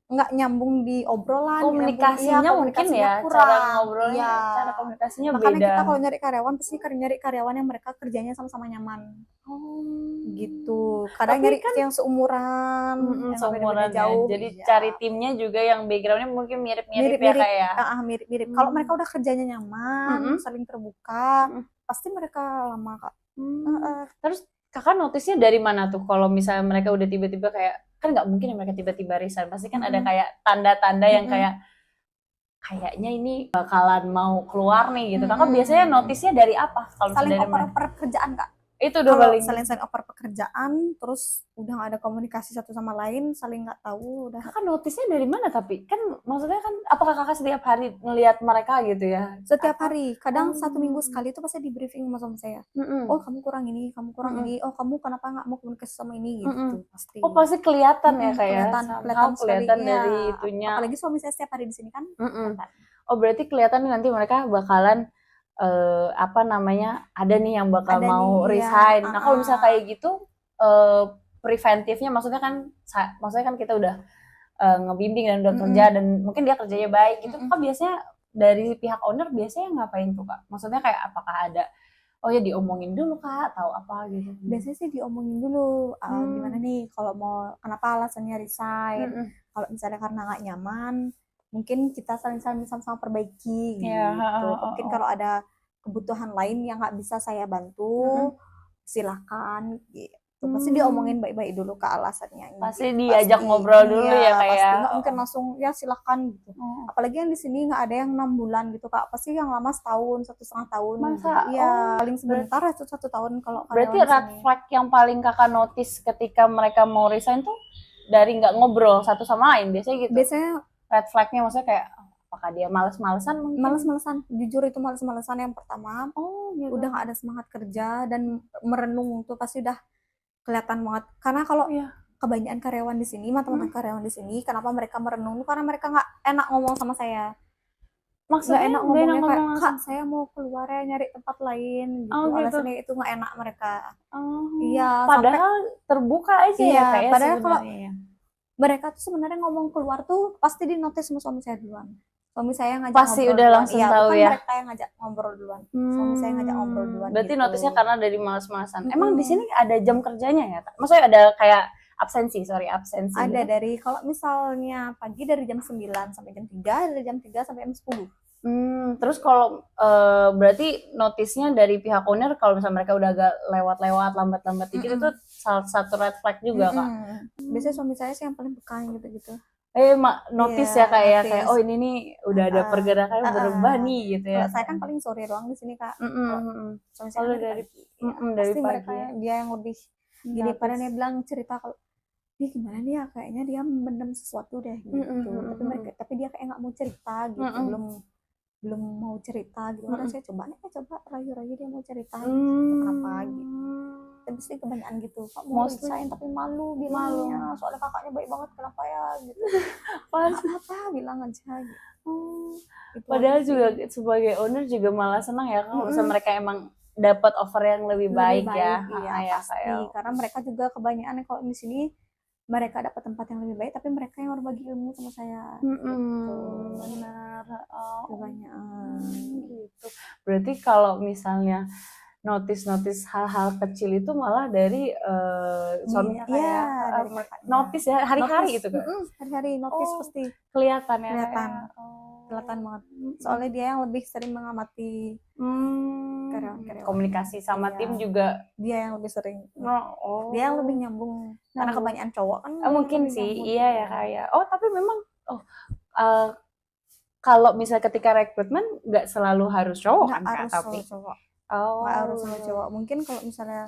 nggak nyambung di obrolan, komunikasinya mungkin ya, kurang. cara ngobrolnya, Iya. cara komunikasinya Makanya beda. kita kalau nyari karyawan pasti nyari karyawan yang mereka kerjanya sama-sama nyaman. Gitu. Kadang Tapi nyari kan yang seumuran, yang seumuran beda-beda ya. jauh. Jadi iya. cari timnya juga yang backgroundnya mungkin mirip-mirip ya Mirip-mirip. kayak. Mirip-mirip. Kalau mereka udah kerjanya nyaman, saling terbuka, pasti mereka lama Kak. Terus Kakak notisnya dari mana tuh kalau misalnya mereka udah tiba-tiba kayak, kan nggak mungkin ya mereka tiba-tiba resign, pasti kan ada kayak tanda-tanda yang kayak kayaknya ini bakalan mau keluar nih gitu. Kakak biasanya notisnya dari apa? Kalau Saling dari oper kerjaan Kak. itu udah Kalau paling saling oper pekerjaan, terus udah nggak ada komunikasi satu sama lain, saling nggak tahu udah. Kakak notisnya dari mana tapi? Kan maksudnya kan apakah Kakak setiap hari ngelihat mereka gitu ya? Setiap hari, kadang 1 minggu sekali itu pasti di briefing sama saya. Oh kamu kurang ini, kamu kurang ini, oh kamu kenapa nggak mau komunikasi sama ini gitu pasti. Oh pasti kelihatan ya kayak kelihatan dari itunya. Apalagi suami saya setiap hari di sini kan. Oh berarti kelihatan nanti mereka bakalan apa namanya, ada nih yang bakal mau resign. Nah kalau misalnya kayak gitu preventifnya maksudnya kan kita udah ngebimbing dan udah kerja dan mungkin dia kerjanya baik gitu. Kan biasanya dari pihak owner biasanya ngapain tuh Kak? Maksudnya kayak apakah ada ya diomongin dulu Kak atau apa gitu? Biasanya sih diomongin dulu gimana nih kalau mau, kenapa alasannya resign. Kalau misalnya karena nggak nyaman, mungkin kita sama-sama perbaiki gitu. Mungkin kalau ada kebutuhan lain yang nggak bisa saya bantu, silakan gitu. Pasti diomongin baik-baik dulu ke alasannya. Pasti diajak ngobrol dulu ya kayak. Pasti nggak mungkin langsung ya silakan gitu. Apalagi yang di sini nggak ada yang 6 bulan gitu Kak. Pasti yang lama setahun, 1,5 tahun. Masa? Iya, paling sebentar itu 1 tahun kalau berarti red flag yang paling Kakak notice ketika mereka mau resign tuh dari nggak ngobrol satu sama lain biasanya gitu. Biasanya red flagnya maksudnya kayak apakah dia males-malesan mungkin? Males-malesan, jujur itu males-malesan yang pertama. Udah nggak ada semangat kerja dan merenung tuh pasti udah kelihatan banget. Karena kalau Iya. kebanyakan karyawan di sini, mantan-mantan karyawan di sini, kenapa mereka merenung? Karena mereka nggak enak ngomong sama saya. Nggak Maksudnya enak nggak enak ngomongnya kayak, ngomong Kak, langsung? saya mau keluar ya nyari tempat lain Oh gitu. gitu. Alasannya itu nggak enak mereka. Oh, Iya, sampai padahal terbuka aja ya iya, kayak padahal kalau sebenarnya ya. mereka tuh sebenarnya ngomong keluar tuh pasti di notice sama suami saya duluan. Suami saya ngajak Pasti ngobrol udah duluan. langsung Iya, tahu bukan ya. mereka yang ngajak ngobrol duluan. Suami saya ngajak ngobrol duluan Berarti gitu. notisnya karena dari malas-malasan. Emang di Mm-mm. sini ada jam kerjanya ya, Kak? Maksudnya ada kayak absensi Ada gitu? dari kalau misalnya pagi dari jam 9 sampai jam 3, dari jam 3 sampai jam 10. Terus kalau berarti notisnya dari pihak owner kalau misalnya mereka udah agak lewat-lewat, lambat-lambat dikit itu Mm-mm. salah satu red flag juga, Kak? Biasanya suami saya sih yang paling peka gitu-gitu. Notice Iya, ya kayak notice. oh ini nih udah ada pergerakan berubah nih gitu ya. Kalau saya kan paling sore doang di sini, Kak. Kalau suami saya Kalau kan dari pagi. Ya, dari pasti mereka pagi ya. dia yang lebih gini. Notice. Pada dia bilang cerita kalau dia gimana nih ya, kayaknya dia mendem sesuatu deh gitu. Tapi dia kayak nggak mau cerita gitu, belum mau cerita gitu. Karena saya coba rayu-rayu dia mau cerita gitu, kenapa gitu. Tapi sih kebanyakan gitu, Kak mau resign tapi malu bilangnya, soalnya kakaknya baik banget, kenapa ya gitu. Apa bilang aja gitu. Itu Padahal aja juga sih. sebagai owner juga malah senang ya kalau misalnya mereka emang dapat offer yang lebih baik ya. Iya Ya pasti, kayak karena mereka juga kebanyakan kalau di sini mereka dapat tempat yang lebih baik, tapi mereka yang berbagi ilmu sama saya gitu. benar. Kebanyakan Gitu. Berarti kalau misalnya notice hal-hal kecil itu malah dari suami kakak iya, ya. dari kakaknya. Notice ya hari-hari Notice, itu kan. hari-hari notice pasti Kelihatan ya. kelihatan. Kelihatan banget. Soalnya dia yang lebih sering mengamati karyawan-karyawan. Komunikasi sama Iya. tim juga Dia yang lebih sering. oh. Dia yang lebih nyambung. Karena kebanyakan cowok kan. Mungkin lebih sih nyambung. iya ya kayak tapi memang kalau misalnya ketika rekrutmen nggak selalu harus cowok Nggak kan Kak, harus tapi selalu cowok. oh Nggak harus selalu cowok. Mungkin kalau misalnya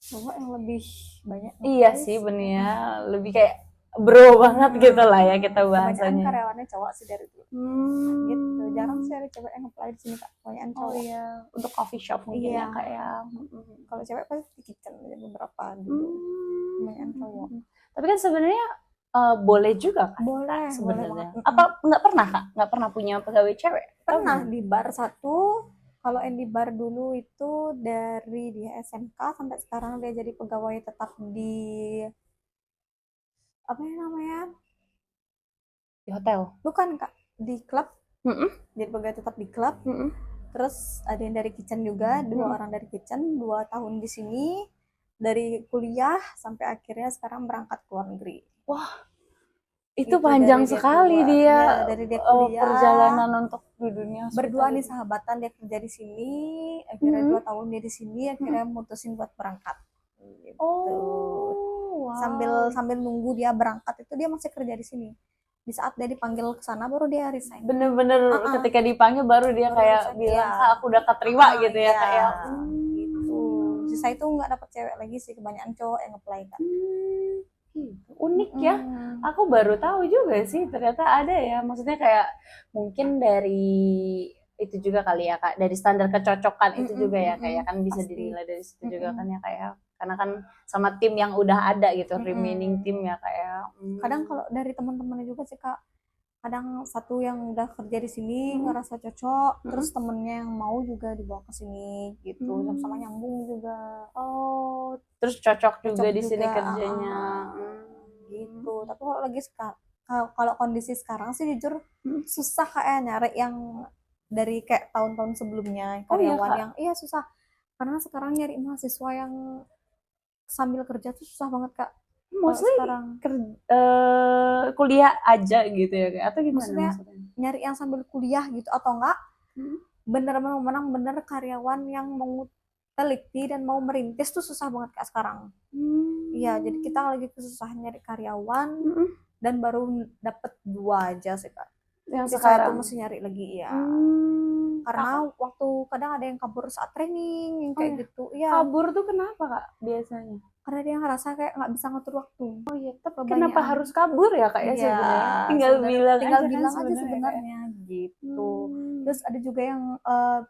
cowok yang lebih banyak iya sih bener ya lebih kayak bro banget gitu lah ya kita kebanyakan bahasanya. karyawannya cowok sih dari dulu. Gitu. Jarang sih ada cewek yang apply di sini, Kak. Kebanyakan cowok. Iya, untuk coffee shop mungkin Iya. ya Kak ya. Kalau cewek pasti di kitchen aja beberapa dulu. Kebanyakan cowok. Tapi kan sebenarnya boleh juga kan? Boleh sebenarnya. banget. Apa nggak pernah Kak? Nggak pernah punya pegawai cewek? Pernah di bar satu. Kalau yang di bar dulu itu dari dia SMK sampai sekarang dia jadi pegawai tetap di apa ya namanya? Di hotel. Bukan, Kak, di klub. Mm-mm. Jadi pegawai tetap di klub. Terus ada yang dari kitchen juga, 2 orang dari kitchen, 2 tahun di sini. Dari kuliah sampai akhirnya sekarang berangkat ke luar negeri. Wah, itu panjang sekali dia, dari dia kuliah, perjalanan untuk di dunia berdua nih sahabatan, dia kerja di sini, akhirnya 2 tahun dia di sini, akhirnya mutusin buat berangkat gitu. wow. Sambil nunggu dia berangkat itu dia masih kerja di sini. Di saat dia dipanggil ke sana baru dia resign. Bener-bener ketika dipanggil baru dia kayak bilang Kak aku udah keterima gitu ya kayak gitu. Sisa itu nggak dapet cewek lagi sih, kebanyakan cowok yang apply, Kak. Unik ya. Aku baru tahu juga sih ternyata ada ya. Maksudnya kayak mungkin dari itu juga kali ya Kak, dari standar kecocokan itu juga ya kayak kan bisa dinilai dari situ juga kan ya kayak karena kan sama tim yang udah ada gitu, remaining tim ya kayak. Kadang kalau dari teman-temannya juga sih Kak, kadang satu yang udah kerja di sini ngerasa cocok, terus temennya yang mau juga dibawa ke sini gitu, sama-sama nyambung juga. Oh, terus cocok juga di sini kerjanya. Gitu. Tapi kalau kondisi sekarang sih jujur susah kayak nyari yang dari kayak tahun-tahun sebelumnya karyawan yang susah. Karena sekarang nyari mahasiswa yang sambil kerja tuh susah banget Kak. Mostly sekarang kuliah aja gitu ya atau gimana maksudnya? Nyari yang sambil kuliah gitu atau enggak bener karyawan yang mau teliti dan mau merintis tuh susah banget Kak sekarang. Iya, jadi kita lagi kesusahan nyari karyawan dan baru dapet 2 aja sih Kak. Yang sekarang masih nyari lagi ya. Karena waktu kadang ada yang kabur saat training yang kayak gitu. Iya. Kabur tuh kenapa Kak biasanya? Karena dia ngerasa kayak nggak bisa ngatur waktu. Oh iya, tapi kenapa harus kabur ya Kak ya sebenarnya? Tinggal bilang aja sebenarnya gitu. Terus ada juga yang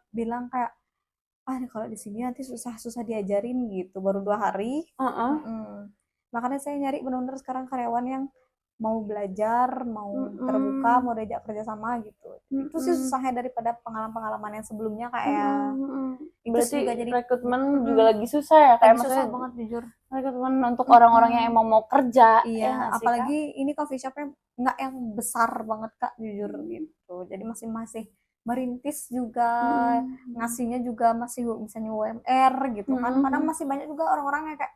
bilang kayak ah ini kalau di sini nanti susah diajarin gitu, baru 2 hari. Heeh. Makanya saya nyari benar-benar sekarang karyawan yang mau belajar, mau terbuka, Mm-mm. mau diajak kerja sama gitu. Itu sih Mm-mm. susahnya daripada pengalaman-pengalaman yang sebelumnya Mm-mm. kayak Mm-mm. itu Berarti juga jadi rekrutmen juga lagi susah ya, kayak lagi susah maksudnya banget jujur. rekrutmen untuk orang-orang yang emang mau kerja, Iya, ya nggak sih Kak? apalagi ini coffee shopnya nggak yang besar banget Kak, jujur gitu. Jadi masih masih merintis juga, Mm-mm. ngasihnya juga masih misalnya UMR gitu kan. Kadang Mm-mm. masih banyak juga orang-orang yang kayak,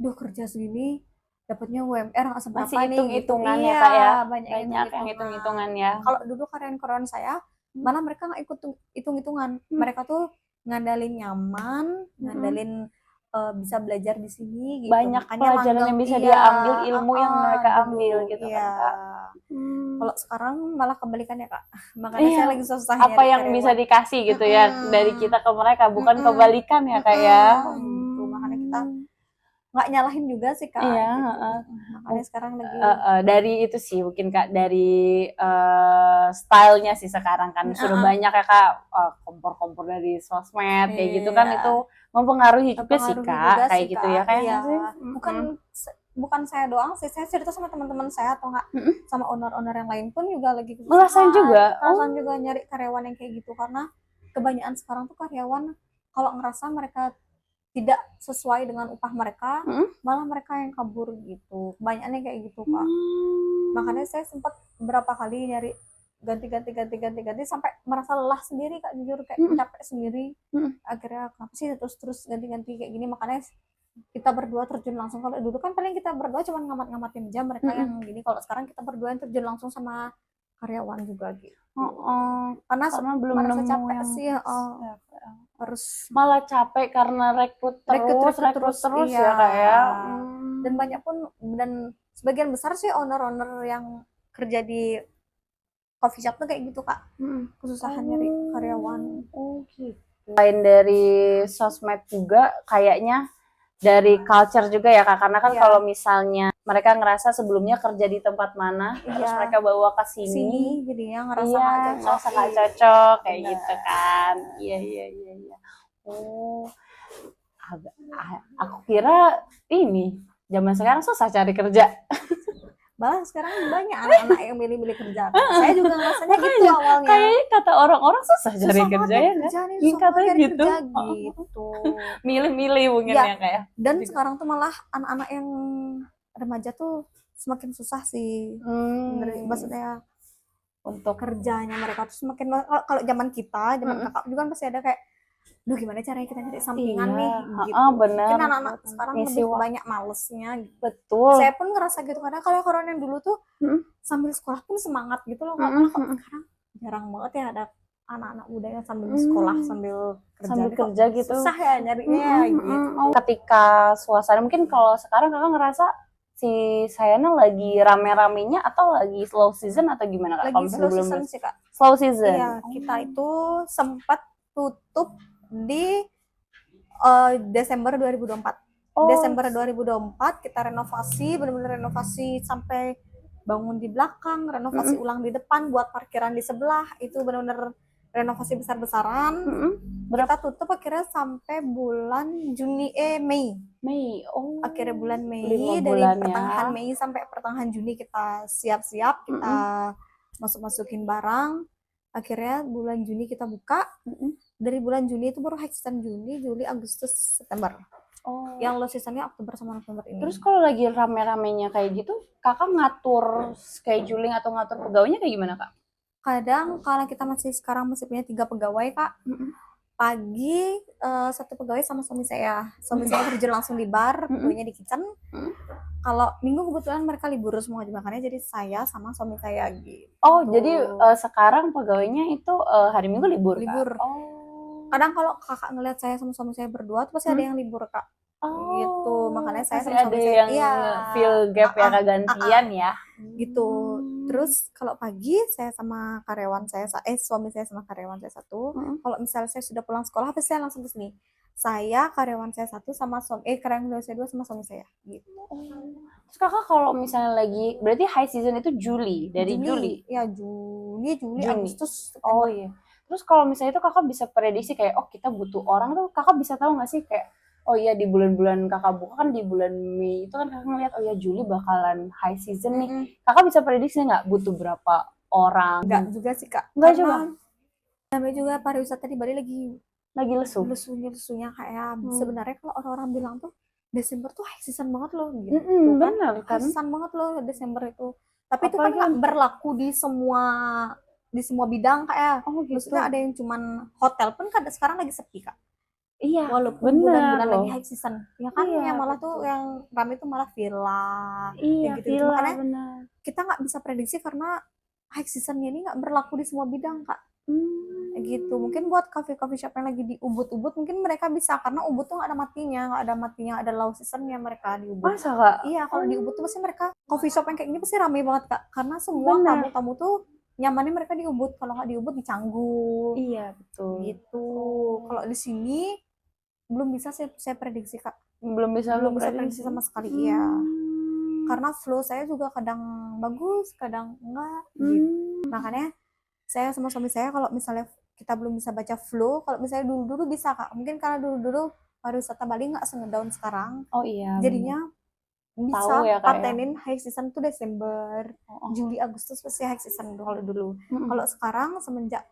duh kerja segini dapatnya UMR nggak seberapa Masih nih gitu. hitung-hitungan ya Iya, Kak ya, banyak yang banyak yang hitung-hitungan. hitung-hitungan ya. Kalau dulu karyawan-karyawan saya, malah mereka nggak ikut hitung-hitungan. Mm. Mereka tuh ngandalin nyaman, Mm-mm. ngandalin bisa belajar di sini gitu. Banyak Makanya pelajaran magang, yang bisa iya, dia ambil, ilmu yang mereka ambil dulu, gitu kan iya. Kak. Hmm. Kalau sekarang malah kebalikannya Kak. Makanya Iya, saya lagi susah apa nyari yang bisa karyawan. dikasih gitu ya dari kita ke mereka, bukan kebalikan ya Kak ya. Gitu. Makanya kita nggak nyalahin juga sih Kak Iya, gitu. Makanya sekarang lagi dari itu sih mungkin Kak, dari stylenya sih sekarang kan sudah banyak ya Kak, kompor-kompor dari sosmed kayak gitu kan, iya, itu mempengaruhi juga sih mempengaruhi Kak, juga kayak sih gitu ya Kak. kayak Iya, nggak sih? bukan bukan saya doang sih, saya cerita sama teman-teman saya atau enggak sama owner-owner yang lain pun juga lagi Ngerasain juga. kesusahan juga nyari karyawan yang kayak gitu karena kebanyakan sekarang tuh karyawan kalau ngerasa mereka tidak sesuai dengan upah mereka, malah mereka yang kabur gitu. Kebanyakan yang kayak gitu Kak. Makanya saya sempat berapa kali nyari ganti sampai merasa lelah sendiri Kak, jujur kayak capek sendiri. Akhirnya kenapa sih terus ganti kayak gini, makanya kita berdua terjun langsung. Kalau dulu kan paling kita berdua cuma ngamat-ngamatin jam, mereka yang gini. Kalau sekarang kita berdua yang terjun langsung sama karyawan juga gitu. Karena belum merasa nemu capek yang sih, harus malah capek karena rekrut terus iya. ya Kak ya. Dan banyak pun, dan sebagian besar sih owner-owner yang kerja di coffee shop tuh kayak gitu Kak, kesusahan nyari karyawan. Oh gitu. Selain dari sosmed juga kayaknya dari culture juga ya Kak, karena kan Iya. kalau misalnya mereka ngerasa sebelumnya kerja di tempat mana, terus Iya. mereka bawa ke Sini sini, jadinya ngerasa iya, nggak ngerasa cocok. nggak cocok kayak Bener. gitu kan. Iya. Oh, aku kira ini zaman sekarang susah cari kerja. Malah sekarang banyak anak-anak yang milih-milih kerja. Saya juga ngerasanya gitu awalnya. Kayak kata orang-orang susah cari Susah kerja banget ya kan? kerjaan ini, Iya, susah katanya banget cari gitu. kerja gitu. Milih-milih mungkin Iya. ya kayak. Dan sekarang tuh malah anak-anak yang remaja tuh semakin susah sih. Maksudnya untuk kerjanya mereka tuh semakin, kalau zaman kita, zaman kakak juga kan pasti ada kayak, duh gimana caranya kita nyari sampingan Iya, nih gitu. bener. Mungkin anak-anak sekarang Ngisi lebih banyak malesnya gitu. Betul. Saya pun ngerasa gitu karena kalau orang yang dulu tuh sambil sekolah pun semangat gitu loh. Sekarang jarang banget ya ada anak-anak muda yang sambil sekolah sambil kerja gitu. Susah ya nyarinya gitu. Ketika suasana, mungkin kalau sekarang kakak ngerasa si Sayana lagi rame-ramenya atau lagi slow season atau gimana Kak? Lagi slow season sih Kak. Slow season? Iya, kita itu sempat tutup di Desember 2024. Desember 2024 kita renovasi, benar-benar renovasi sampai bangun di belakang, renovasi ulang di depan, buat parkiran di sebelah, itu benar-benar renovasi besar-besaran. Kita tutup akhirnya sampai bulan Mei. Akhirnya bulan Mei, dari pertengahan Mei sampai pertengahan Juni kita siap-siap, kita masukin barang. Akhirnya bulan Juni kita buka. Dari bulan Juni itu baru high season, Juni, Juli, Agustus, September. Yang low seasonnya Oktober sama November ini. Terus kalau lagi rame-ramenya kayak gitu, kakak ngatur scheduling atau ngatur pegawainya kayak gimana Kak? Kadang kalau kita sekarang masih punya 3 pegawai Kak, pagi 1 pegawai sama suami saya. Suami saya terjun langsung di bar, pegawainya di kitchen. Kalau minggu kebetulan mereka libur semua, makanya jadi saya sama suami saya gitu. Jadi sekarang pegawainya itu hari Minggu libur Kak? Kadang kalau kakak ngeliat saya sama suami saya berdua tuh pasti ada yang libur Kak. Gitu, makanya saya sama suami saya feel gap ya, kegantian ya. Gitu. Terus kalau pagi saya sama karyawan saya, suami saya sama karyawan saya 1. Kalau misalnya saya sudah pulang sekolah, pasti saya langsung ke sini. Saya, karyawan saya 1 sama karyawan saya 2 sama suami saya gitu. Terus kakak kalau misalnya lagi, berarti high season itu Juli, dari Juli? Ya Juni, Agustus. Terus Terus kalau misalnya itu kakak bisa prediksi kayak, oh kita butuh orang tuh, kakak bisa tahu nggak sih kayak, oh iya di bulan-bulan kakak buka kan di bulan Mei itu kan kakak ngeliat, oh ya Juli bakalan high season nih. Kakak bisa prediksi nggak butuh berapa orang? Enggak juga sih Kak, Enggak juga. karena namanya juga pariwisata di Bali lagi Lagi lesu. lesunya kayak sebenarnya kalau orang-orang bilang tuh Desember tuh high season banget loh gitu kan, Bener high kan? season banget loh Desember itu. Tapi itu kan Apalagi nggak kan, berlaku di semua bidang kayak, oh gitu. maksudnya ada yang cuman hotel pun kan sekarang lagi sepi Kak, Iya, walaupun bener bulan-bulan lagi loh. high season ya kan, Iya, yang malah tuh betul. yang ramai tuh malah villa Iya, kayak gitu-gitu. villa Makanya bener. kita nggak bisa prediksi karena high seasonnya ini nggak berlaku di semua bidang Kak, gitu. Mungkin buat coffee shop yang lagi di Ubud mungkin mereka bisa, karena Ubud tuh nggak ada low seasonnya mereka di Ubud. Masa kak? Iya, kalau di Ubud tuh pasti mereka coffee shop yang kayak gini pasti ramai banget Kak, karena semua Bener. tamu-tamu tuh nyamannya mereka di Ubud, kalau nggak di Ubud di Canggu Iya, betul. gitu. Kalau di sini belum bisa saya prediksi Kak, Belum bisa belum lu bisa prediksi prediksi. sama sekali. Iya, karena flow saya juga kadang bagus kadang enggak gitu. Makanya saya sama suami saya kalau misalnya kita belum bisa baca flow, kalau misalnya dulu-dulu bisa Kak, mungkin karena dulu-dulu pariwisata Bali nggak se-ngedown sekarang, Oh iya, jadinya tahu bisa ya kak ya. patenin high season tuh Desember, Juli, Agustus pasti high season tuh kalau dulu. Kalau sekarang semenjak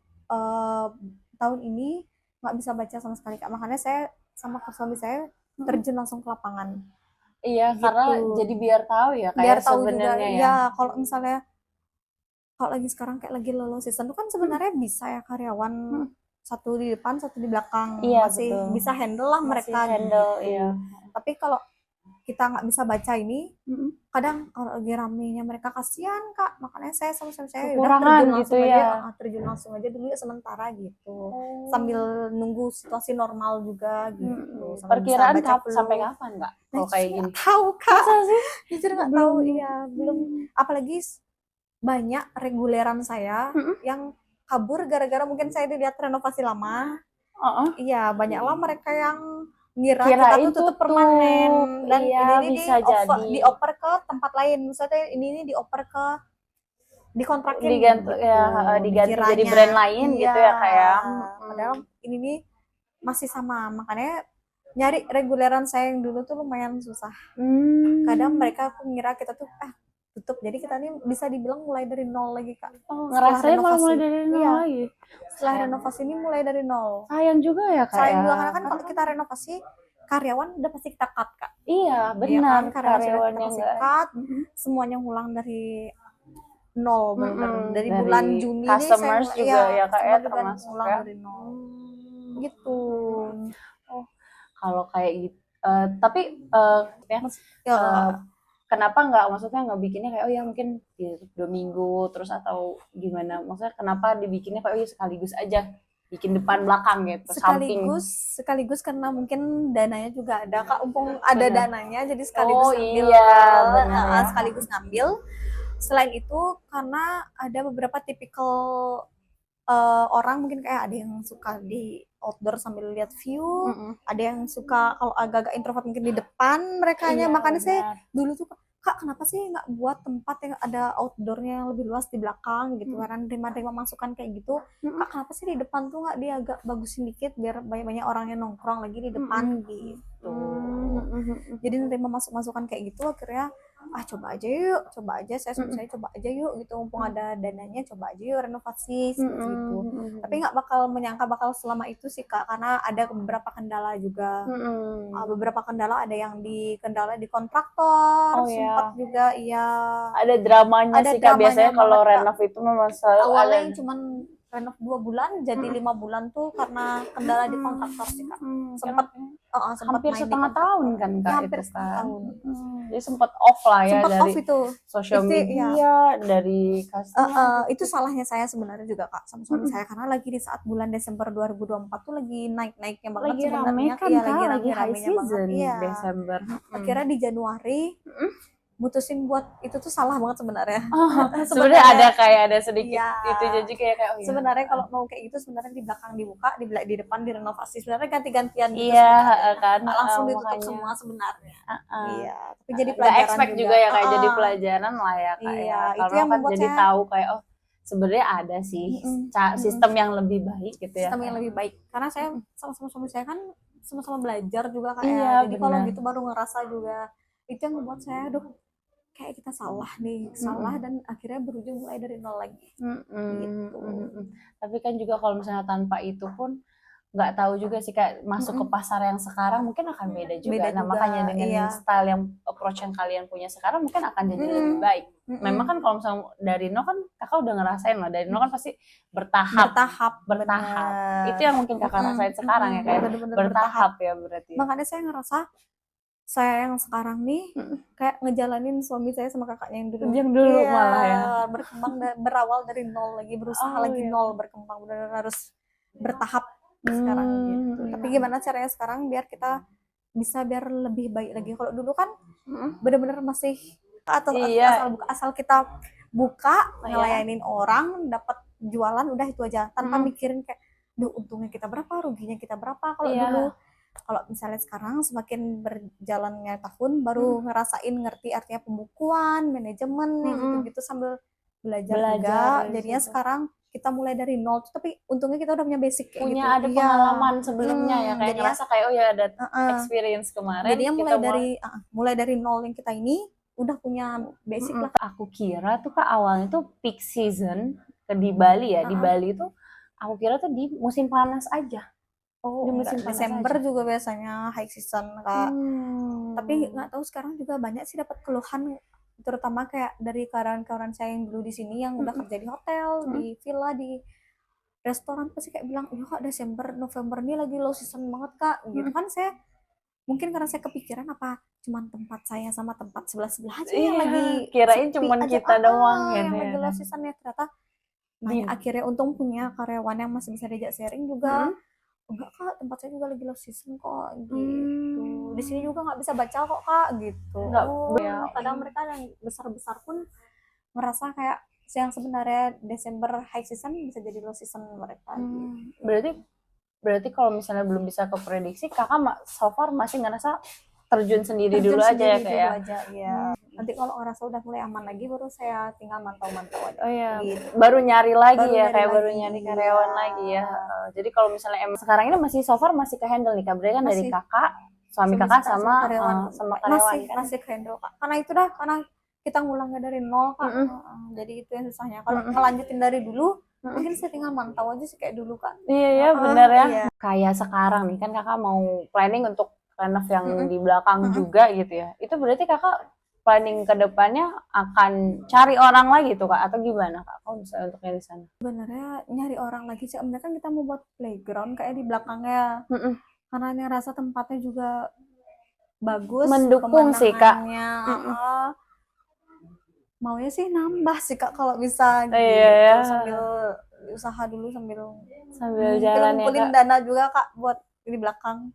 tahun ini nggak bisa baca sama sekali Kak, makanya saya sama suami saya terjun langsung ke lapangan. Iya, Gitu. karena jadi biar tahu ya Biar kayak tahu juga sebenarnya ya. ya, kalau misalnya kalau lagi sekarang kayak lagi low season tuh kan sebenarnya bisa ya karyawan satu di depan satu di belakang, Iya, masih betul. bisa handle lah Masih mereka handle, gitu. iya. Tapi kalau kita nggak bisa baca ini, kadang kalau lagi ramenya mereka kasihan Kak, makanya saya sama suami saya udah Kekurangan terjun langsung gitu aja, ya. terjun langsung aja dulu ya sementara gitu, sambil nunggu situasi normal juga gitu, sambil bisa Perkiraan baca flow. sampai kapan kak? Kalau kayak gini? Nggak tahu Kak, Masa sih? jujur nggak tahu. Iya, belum, apalagi banyak reguleran saya yang kabur gara-gara mungkin saya dilihat renovasi lama. Iya, banyaklah mereka yang ngira kita Kirain tuh tutup permanen, dan iya, ini bisa jadi. dioper ke tempat lain, misalnya ini dioper ke dikontrakin Diganti, gitu, ya, diganti jadi dikiranya. brand lain Iya, gitu ya kayak. padahal ini nih masih sama, makanya nyari reguleran saya yang dulu tuh lumayan susah. Kadang mereka ngira kita tuh tutup, jadi kita nih bisa dibilang mulai dari nol lagi Kak. Ngerasain malah mulai dari nol Iya, lagi. setelah renovasi ini mulai dari nol. Sayang juga ya Kak. Sayang ya. juga karena kan kalau kita renovasi karyawan udah pasti kita cut Kak. Iya, Iya benar. kan, Karyawannya kita pasti enggak. cut, semuanya ngulang dari nol, bener-bener dari Dari bulan Juni nih saya customers juga ya Kak ya, customer juga termasuk ngulang ya. dari nol. Gitu. Oh, kalau kayak gitu. Tapi Ya, kenapa nggak, maksudnya nggak bikinnya kayak oh ya mungkin di 2 minggu terus atau gimana? Maksudnya kenapa dibikinnya kayak oh ya sekaligus aja bikin depan belakang gitu, samping. sekaligus karena mungkin dananya juga ada Kak, umpung ada dananya jadi sekaligus Oh ngambil, iya, benar ya. sekaligus ngambil. Selain itu karena ada beberapa tipikal orang, mungkin kayak ada yang suka di outdoor sambil lihat view, ada yang suka kalau agak-agak introvert mungkin di depan merekanya. Iya, makanya saya benar. dulu tuh Kak, kenapa sih nggak buat tempat yang ada outdoornya yang lebih luas di belakang gitu, karena terima masukan kayak gitu. Kak, kenapa sih di depan tuh nggak dia agak bagusin dikit biar banyak-banyak orang yang nongkrong lagi di depan gitu. Jadi nerima masukan kayak gitu, akhirnya coba aja saya coba aja yuk gitu, mumpung ada dananya, coba aja yuk renovasi seperti itu. Tapi nggak bakal menyangka bakal selama itu sih Kak, karena ada beberapa kendala juga. Beberapa kendala, ada yang kendala di kontraktor, sempat juga iya. Ada dramanya sih Kak, biasanya kalau renov itu memang selalu awalnya ada. cuman renov 2 bulan jadi 5 bulan tuh karena kendala di kontraktor sih Kak. Sempat hampir setengah tahun kan Kak, hampir itu setengah kan. tahun. Jadi sempat off lah ya, Sempat dari off itu. sosial media, dari customer. Itu salahnya saya sebenarnya juga Kak, sama suami saya, karena lagi di saat bulan Desember 2024 tuh lagi naik-naiknya banget Lagi sebenarnya. rame kan Iya, Kak, lagi high rame-ramenya banget. season Iya. Desember. Akhirnya di Januari mutusin buat itu tuh salah banget sebenarnya. Sebenarnya ada sedikit itu jadi kayak sebenarnya kalau mau kayak gitu sebenarnya di belakang dibuka, di depan direnovasi, sebenarnya ganti-gantian gitu. Iya kan, langsung ditutup makanya semua sebenarnya. Iya, tapi jadi nggak pelajaran expect juga ya kayak jadi pelajaran lah ya Kak. Iya, ya. itu Karena yang kan membuat jadi saya tahu kayak oh sebenarnya ada sih Mm-mm. sistem yang lebih baik gitu ya. Sistem yang lebih baik karena saya sama-sama suami saya kan sama-sama belajar juga Kak ya, Iya jadi kalau benar. gitu baru ngerasa juga itu yang membuat saya aduh kayak kita salah nih, salah dan akhirnya berujung mulai dari nol lagi gitu. Tapi kan juga kalau misalnya tanpa itu pun nggak tahu juga sih kayak masuk ke pasar yang sekarang mungkin akan beda juga. Beda Nah juga, makanya dengan iya. style yang approach yang kalian punya sekarang mungkin akan jadi lebih baik. Memang kan kalau misalnya dari nol kan kakak udah ngerasain lah, dari nol kan pasti bertahap. Bener. Itu yang mungkin kakak rasain sekarang ya, kayak Bener-bener bertahap ya berarti. Makanya saya ngerasa saya yang sekarang nih kayak ngejalanin suami saya sama kakaknya yang dulu. Yang dulu Iya, malah ya. berkembang berawal dari nol lagi, berusaha lagi nol, berkembang, benar harus bertahap sekarang gitu. Tapi gimana caranya sekarang biar kita bisa biar lebih baik lagi? Kalau dulu kan bener-bener masih atau asal kita buka ngelayanin orang, dapat jualan udah itu aja tanpa mikirin kayak duh untungnya kita berapa, ruginya kita berapa. Kalau dulu, kalau misalnya sekarang semakin berjalannya tahun baru ngerasain ngerti artinya pembukuan, manajemen gitu-gitu sambil belajar juga. Jadinya sekarang kita mulai dari nol, tapi untungnya kita udah punya basic kayak punya gitu. ada pengalaman sebelumnya ya, kayak ngerasa kayak oh ya ada experience kemarin. Jadinya mulai dari nol yang kita ini udah punya basic lah. Aku kira tuh Kak awalnya tuh peak season di Bali ya, di Bali tuh aku kira tuh di musim panas aja. Oh, di musim panas Desember aja. juga biasanya high season Kak. Tapi nggak tahu sekarang juga banyak sih dapat keluhan, terutama kayak dari kawan-kawan saya yang dulu di sini yang udah kerja di hotel, di villa, di restoran pasti kayak bilang, "Ya Kak, Desember, November ini lagi low season banget Kak." Gitu kan saya mungkin karena saya kepikiran apa cuman tempat saya sama tempat sebelah-sebelah aja yang lagi kirain cuman aja, kita doang yang gitu lagi ya. low season ya ternyata. Nah, akhirnya untung punya karyawan yang masih bisa diajak sharing juga. Enggak Kak, tempat saya juga lagi low season kok gitu. Di sini juga nggak bisa baca kok Kak gitu. Kadang mereka yang besar-besar pun merasa kayak yang sebenarnya Desember high season bisa jadi low season mereka. Berarti kalau misalnya belum bisa keprediksi, kakak so far masih ngerasa terjun sendiri dulu aja ya kayak. Ya. Nanti kalau ngerasa udah mulai aman lagi baru saya tinggal mantau-mantau aja. Oh iya, gitu. baru nyari lagi ya, kayak baru nyari karyawan lagi ya. Jadi kalau misalnya sekarang ini masih so far masih ke handle nih, berarti kan dari kakak, suami kakak sama karyawan masih ke handle Kak. Karena itu karena kita ngulangnya dari nol Kak. Jadi itu yang susahnya. Kalau ngelanjutin dari dulu, mungkin saya tinggal mantau aja sih kayak dulu Kak. Iya benar ya. Kayak sekarang nih kan kakak mau planning untuk renov yang di belakang juga gitu ya. Itu berarti kakak planning ke depannya akan cari orang lagi tuh Kak, atau gimana Kak? Kalau misalnya untuk yang di sana? Sebenarnya nyari orang lagi sih. Sebenarnya kan kita mau buat playground kayak di belakangnya. Karena ngerasa tempatnya juga bagus, mendukung sih Kak. Maunya sih nambah sih Kak kalau bisa gitu. Sambil usaha dulu sambil jalan ya ngumpulin dana juga Kak buat di belakang.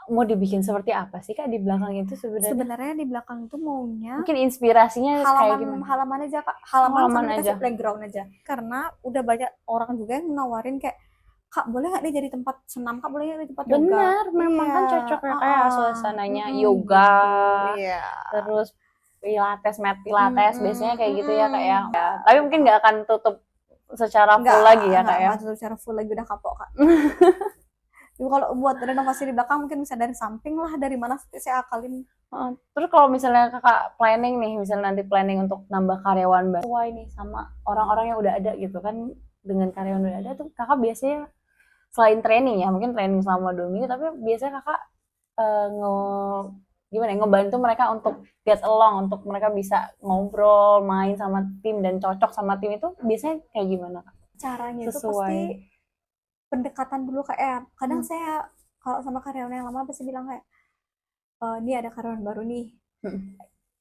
Mau dibikin seperti apa sih Kak di belakang itu sebenarnya? Sebenarnya di belakang itu maunya mungkin inspirasinya kayak gimana? Halaman aja Kak, halaman aja, playground aja. Karena udah banyak orang juga yang nawarin kayak Kak boleh nggak nih jadi tempat senam, Kak boleh nggak di tempat yoga? Bener, memang kan cocok ya kayak suasananya yoga, terus pilates biasanya kayak gitu ya Kak ya. Tapi mungkin nggak akan tutup secara full lagi ya Kak ya. Nggak tutup secara full lagi, udah kapok Kak. Kalau buat renovasi di belakang mungkin bisa dari samping lah, dari mana saya akalin. Terus kalau misalnya kakak planning nih, misalnya nanti planning untuk nambah karyawan baru, sesuai nih sama orang-orang yang udah ada gitu kan, dengan karyawan udah ada tuh kakak biasanya selain training ya, mungkin training selama 2 minggu, tapi biasanya kakak ngebantu mereka untuk get along, untuk mereka bisa ngobrol, main sama tim dan cocok sama tim itu biasanya kayak gimana Kak? Caranya itu pasti pendekatan dulu kayak kadang saya kalau sama karyawan yang lama pasti bilang kayak ini ada karyawan baru nih,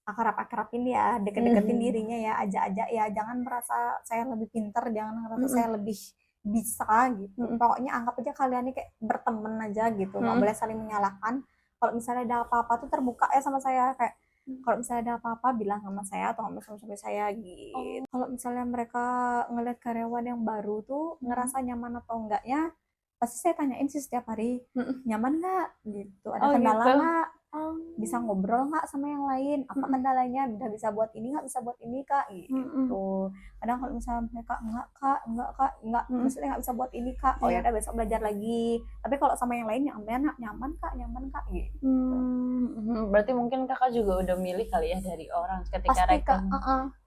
akrab-akrabin ya, deket-deketin dirinya ya, ajak-ajak ya, jangan merasa saya lebih pintar, jangan merasa saya lebih bisa gitu. Pokoknya anggap aja kalian ini kayak berteman aja gitu, nggak boleh saling menyalahkan. Kalau misalnya ada apa-apa tuh terbuka ya sama saya, kayak kalau misalnya ada apa-apa bilang sama saya atau sama suami saya gitu. Kalau misalnya mereka ngeliat karyawan yang baru tuh ngerasa nyaman atau enggaknya, pasti saya tanyain sih setiap hari, nyaman nggak gitu, ada kendala nggak bisa ngobrol nggak sama yang lain, apa kendalanya, udah bisa buat ini nggak, bisa buat ini kak gitu. Kadang kalau misalnya mereka enggak kak, enggak, maksudnya nggak bisa buat ini kak, oh ya udah besok belajar lagi. Tapi kalau sama yang lain nyaman kak gitu. Berarti mungkin kakak juga udah milih kali ya dari orang ketika Pasti kak,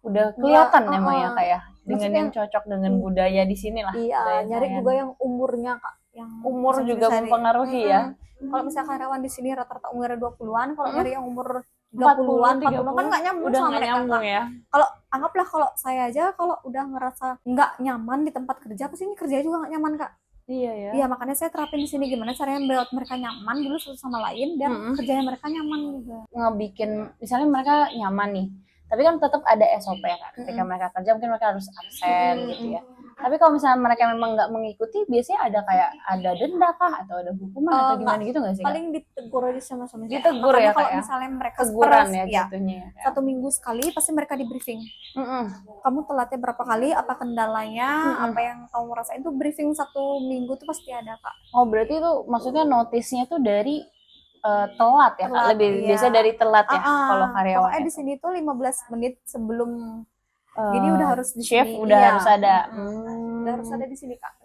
udah kelihatan Nggak, emang ya kak ya dengan Maksudnya yang cocok dengan budaya di sini lah. iya, budaya nyari Sayan. juga yang umurnya kak, yang Umur bisa juga cari. mempengaruhi ya. Kalau misalnya karyawan di sini rata-rata umurnya 20-an, kalau nyari yang umur 30-an, 40 kan nggak nyambung udah sama nggak mereka nyambung kak. ya. Kalau anggaplah kalau saya aja kalau udah ngerasa nggak nyaman di tempat kerja, pasti ini kerja juga nggak nyaman kak. Iya ya. Iya, makanya saya terapin di sini gimana caranya buat mereka nyaman dulu satu sama lain, biar kerjanya mereka nyaman juga. Ngebikin misalnya mereka nyaman nih, tapi kan tetap ada SOP kan. Ketika mereka kerja mungkin mereka harus absen gitu ya. Tapi kalau misalnya mereka memang nggak mengikuti, biasanya ada denda kah atau ada hukuman atau gimana gitu nggak sih? Paling ditegur aja sama suami saya. Ditegur ya kalau kak ya? misalnya mereka teguran ya jatuhnya ya. 1 minggu sekali pasti mereka di briefing. Kamu telatnya berapa kali, apa kendalanya, apa yang kamu rasain, tuh briefing 1 minggu tuh pasti ada kak. Oh berarti itu maksudnya notisnya tuh dari telat ya kak? Lebih iya. biasa dari telat ya kalau karyawan. Pokoknya di sini tuh 15 menit sebelum gini udah harus di shift sini. udah harus ada. Udah harus ada di sini kak.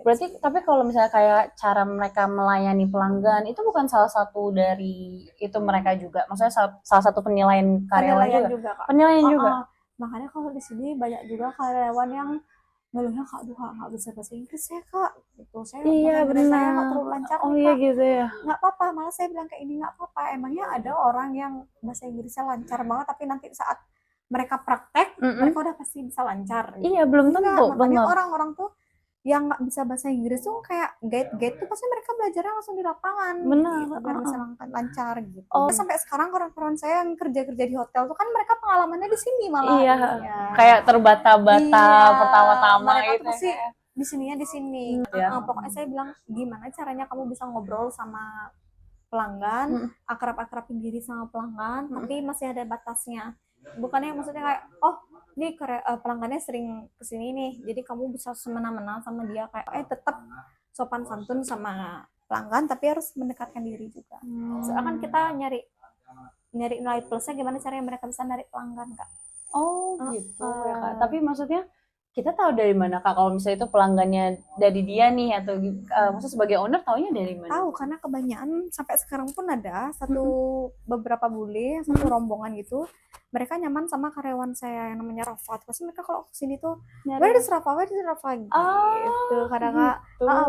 Berarti tapi kalau misalnya kayak cara mereka melayani pelanggan itu bukan salah satu dari itu mereka juga, maksudnya salah satu penilaian karyawan juga. Kak. Penilaian juga. Makanya kalau di sini banyak juga karyawan yang ngeluhnya kak, aduh kak nggak bisa bahasa Inggris ya kak, gitu. Saya iya benar. Saya nggak terlalu lancar nih, iya kak. gitu ya. Nggak apa-apa, malah saya bilang kayak ini nggak apa-apa. Emangnya ada orang yang bahasa Inggrisnya lancar banget tapi nanti saat mereka praktek mereka udah pasti bisa lancar gitu. Iya belum tentu. Makanya orang-orang tuh yang nggak bisa bahasa Inggris tuh kayak guide tuh pasti mereka belajarnya langsung di lapangan gitu, biar bisa lancar gitu. Sampai sekarang kawan-kawan saya yang kerja di hotel tuh kan mereka pengalamannya di sini malah. Iya. Kayak terbata-bata pertama-tama itu pasti di sininya di sini. Pokoknya saya bilang gimana caranya kamu bisa ngobrol sama pelanggan, akrab-akrabin diri sama pelanggan, tapi masih ada batasnya. Bukannya maksudnya kayak nih pelanggannya sering kesini nih, jadi kamu bisa semena-mena sama dia, kayak tetap sopan santun sama pelanggan tapi harus mendekatkan diri juga. Soalnya kan kita nyari nilai plusnya gimana caranya mereka bisa narik pelanggan kak. Gitu ya kak. Tapi maksudnya kita tahu dari mana kak kalau misalnya itu pelanggannya dari dia nih, atau maksudnya sebagai owner taunya dari mana? Tahu, karena kebanyakan sampai sekarang pun ada beberapa bule, satu rombongan gitu, mereka nyaman sama karyawan saya yang namanya Rafa. Pasti mereka kalau kesini tuh where is Rafa gitu. Kadang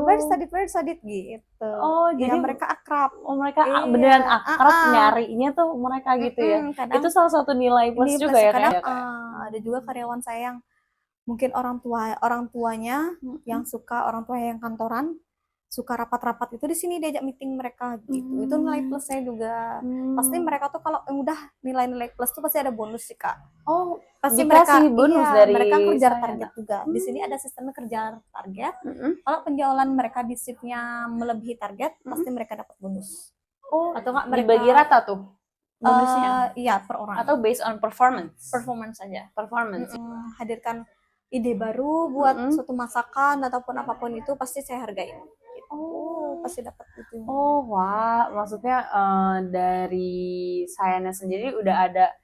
where is Sadit gitu. Jadi mereka akrab. Mereka beneran akrab, nyarinya tuh mereka gitu ya. Itu salah satu nilai plus juga ya kadang ada juga karyawan saya yang mungkin orang tuanya yang suka, orang tua yang kantoran suka rapat-rapat itu, di sini diajak meeting mereka gitu. Itu nilai plusnya juga. Pasti mereka tuh kalau udah nilai plus tuh pasti ada bonus sih kak. Pasti mereka bonus dari mereka kejar target juga. Di sini ada sistemnya kejar target. Kalau penjualan mereka di shiftnya melebihi target, pasti mereka dapat bonus. Atau nggak mereka dibagi rata tuh bonusnya? Iya, per orang. Atau based on performance aja. Hadirkan ide baru buat suatu masakan ataupun apapun itu pasti saya hargain. Pasti dapat itu. Wah, maksudnya dari Sayana sendiri udah ada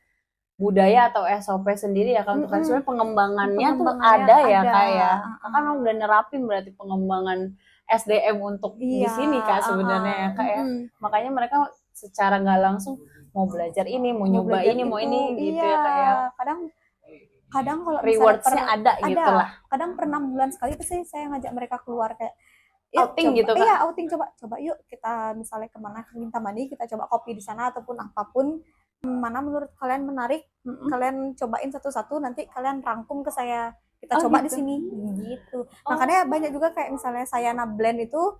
budaya atau SOP sendiri ya kan, untuk sebenarnya pengembangannya tuh ada ya kayak kan udah nerapin berarti pengembangan SDM untuk di sini kak sebenarnya ya kak ya. Makanya mereka secara nggak langsung mau belajar ini, mau nyoba ini, mau ini gitu ya kayak. Kadang kalau rewards-nya ada gitu lah. Kadang per 6 bulan sekali itu saya ngajak mereka keluar kayak outing gitu kan. Iya, outing, coba yuk kita misalnya kemana, ke Kintamani, kita coba kopi di sana ataupun apapun. Mana menurut kalian menarik, kalian cobain satu-satu, nanti kalian rangkum ke saya. Kita coba di sini gitu. Makanya banyak juga kayak misalnya Sayana Blend itu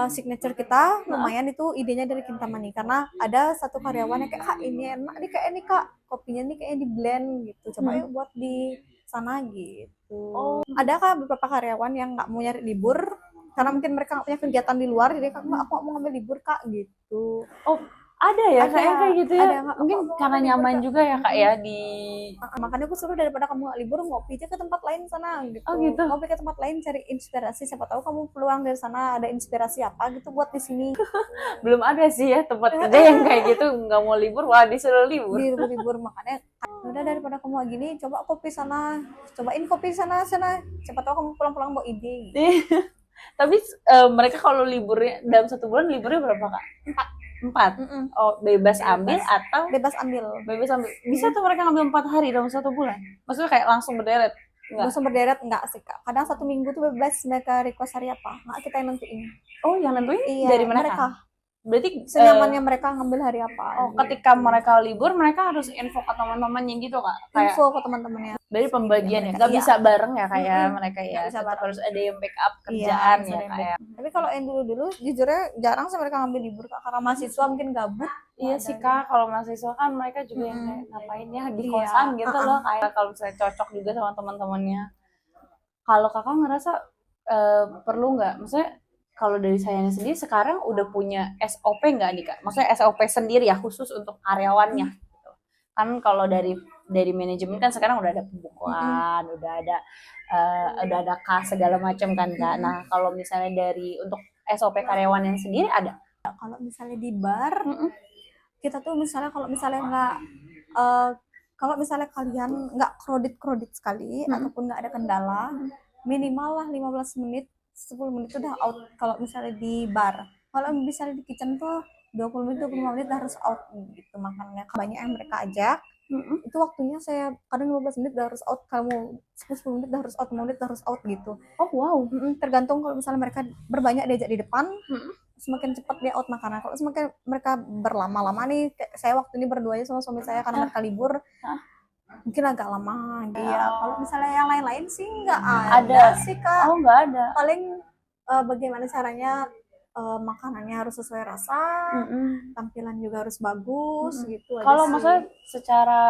signature kita lumayan itu idenya dari Kintamani, karena ada satu karyawan yang kayak ini enak nih, kayak ini kak kopinya nih kayaknya di blend gitu, coba yuk buat di sana gitu. Ada kak beberapa karyawan yang nggak mau nyari libur karena mungkin mereka nggak punya kegiatan di luar, jadi kak aku mau ngambil libur kak gitu. Ada ya Ada, kayak gitu ya. ada Kak. Mungkin Kok mau karena libur, nyaman Kak? juga ya Kak ya di Makanya aku suruh daripada kamu nggak libur ngopi aja ke tempat lain sana Oh gitu. gitu. Ngopi ke tempat lain cari inspirasi, siapa tahu kamu peluang dari sana ada inspirasi apa gitu buat di sini. Belum ada sih ya tempat kerja yang kayak gitu nggak mau libur, wah disuruh libur. Di libur makanya udah daripada kamu kayak gini coba kopi sana, cobain kopi sana sana, siapa tahu kamu pulang-pulang bawa ide gitu. Tapi mereka kalau liburnya dalam 1 bulan liburnya berapa Kak? 4. 4. Oh bebas ambil Bebas. atau Bebas ambil. bebas ambil? Bisa tuh mereka ngambil 4 hari dalam 1 bulan? Maksudnya kayak langsung berderet? Enggak. Langsung berderet enggak sih Kak. Kadang 1 minggu tuh bebas mereka request hari apa. Nggak kita yang nentuin. Oh yang nentuin Iya, dari mereka? mereka. Berarti Senyamannya mereka ngambil hari apa. ketika mereka libur mereka harus info ke teman-temannya gitu Kak? Kayak Info ke teman-temannya. dari pembagian ya, mereka, nggak iya. bisa bareng ya kayak mereka Nggak ya, bisa tetap bareng. harus ada yang backup Iya, kerjaan harus ya ada yang kayak. Tapi kalau yang dulu-dulu jujurnya jarang sih mereka ngambil libur Kak. Karena mahasiswa mungkin gabut. Iya sih Kak, kalau mahasiswa kan mereka juga yang kayak ngapain ya di Iya, kosan gitu loh, kayak kalau misalnya cocok juga sama teman-temannya. Kalau Kakak ngerasa perlu nggak? Maksudnya kalau dari saya sendiri sekarang udah punya SOP nggak nih Kak? Maksudnya SOP sendiri ya khusus untuk karyawannya. Gitu. Kan kalau dari manajemen kan sekarang udah ada pembukuan, udah ada kas segala macam kan Kak. Nah kalau misalnya dari untuk SOP karyawan yang sendiri ada? Kalau misalnya di bar, kita tuh misalnya kalau misalnya nggak kalau misalnya kalian nggak kredit sekali ataupun nggak ada kendala, minimal lah 15 menit 10 menit udah out kalau misalnya di bar. Kalau misalnya di kitchen tuh 20 menit 25 menit harus out gitu makannya. Banyak yang mereka ajak itu waktunya saya kadang 15 menit udah harus out, kamu 10 menit udah harus out, 5 menit udah harus out gitu. Oh wow. Tergantung kalau misalnya mereka berbanyak diajak di depan, semakin cepat dia out makanan. Kalau semakin mereka berlama-lama nih, saya waktu ini berdua aja sama suami saya karena mereka libur, mungkin agak lama. Iya, kalau misalnya yang lain-lain sih nggak ada sih Kak. Oh nggak ada. Paling bagaimana caranya makanannya harus sesuai rasa, tampilan juga harus bagus gitu. Kalau maksudnya secara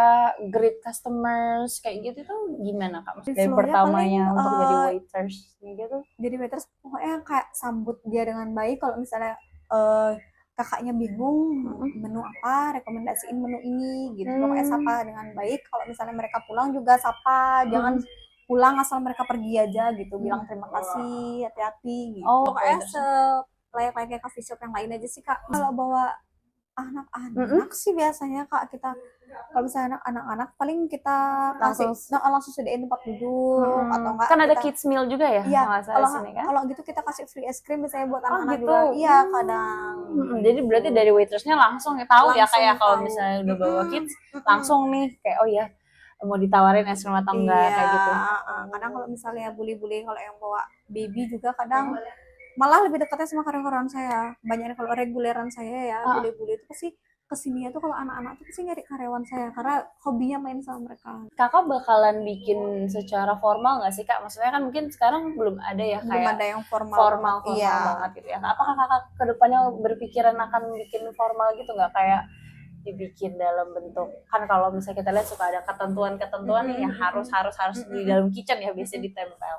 greet customers kayak gitu tuh gimana Kak? Maksudnya dari pertamanya untuk jadi waiters gitu? Jadi waiters pokoknya kayak sambut dia dengan baik. Kalau misalnya kakaknya bingung menu apa, rekomendasiin menu ini gitu. Pokoknya sapa dengan baik. Kalau misalnya mereka pulang juga sapa, jangan pulang asal mereka pergi aja gitu. Bilang terima kasih, hati-hati gitu. Pokoknya layak-layaknya coffee shop yang lain aja sih Kak. Kalau bawa anak-anak sih biasanya Kak kita kalau misalnya anak-anak paling kita kasih langsung sediain tempat duduk atau enggak kan ada kids meal juga ya? Iya, kan? kalau gitu kita kasih free es krim misalnya buat anak-anak gitu. Juga. Iya, kadang. Jadi berarti dari waitersnya langsung tahu ya kayak kalau misalnya udah bawa kids langsung nih kayak oh ya mau ditawarin es krim atau enggak kayak gitu. Kadang kalau misalnya bully-bully kalau yang bawa baby juga kadang malah lebih dekatnya sama karyawan saya. Banyak kalau reguleran saya ya bully-bully itu pasti kesini tuh kalau anak-anak tuh pasti nyari karyawan saya karena hobinya main sama mereka. Kakak bakalan bikin secara formal nggak sih Kak? Maksudnya kan mungkin sekarang belum ada ya kayak belum ada yang formal banget gitu ya. Apakah Kakak kedepannya berpikiran akan bikin formal gitu nggak kayak dibikin dalam bentuk kan kalau misalnya kita lihat suka ada ketentuan nih yang harus di dalam kitchen ya biasanya ditempel.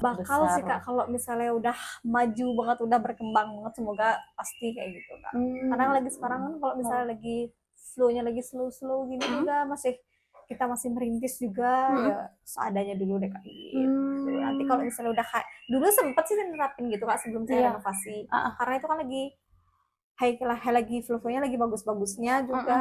Bakal sih Kak kalau misalnya udah maju banget udah berkembang banget semoga pasti kayak gitu Kak. Karena lagi sekarang kan kalau misalnya lagi flow-nya lagi slow gini juga kita masih merintis juga ya seadanya dulu deh Kak gitu. Nanti kalau misalnya udah dulu sempet sih nerapin gitu Kak sebelum saya renovasi. Karena itu kan lagi flow-nya lagi bagus-bagusnya juga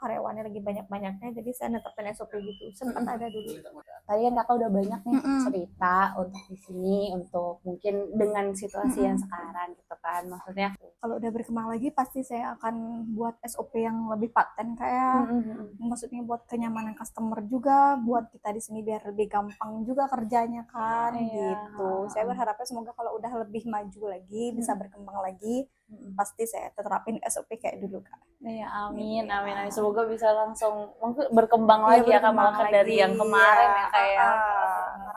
karyawannya lagi banyak-banyaknya jadi saya netepin SOP gitu sempat ada dulu. Tadi kan Kakak udah banyak nih cerita untuk di sini untuk mungkin dengan situasi yang sekarang gitu kan maksudnya kalau udah berkembang lagi pasti saya akan buat SOP yang lebih paten kayak maksudnya buat kenyamanan customer juga buat kita di sini biar lebih gampang juga kerjanya kan gitu. Saya berharapnya semoga kalau udah lebih maju lagi bisa berkembang lagi pasti saya terapin SOP kayak dulu Kak. Iya, amin. Semoga bisa langsung mungkin berkembang lagi ya Kak malah dari yang kemarin ya kayak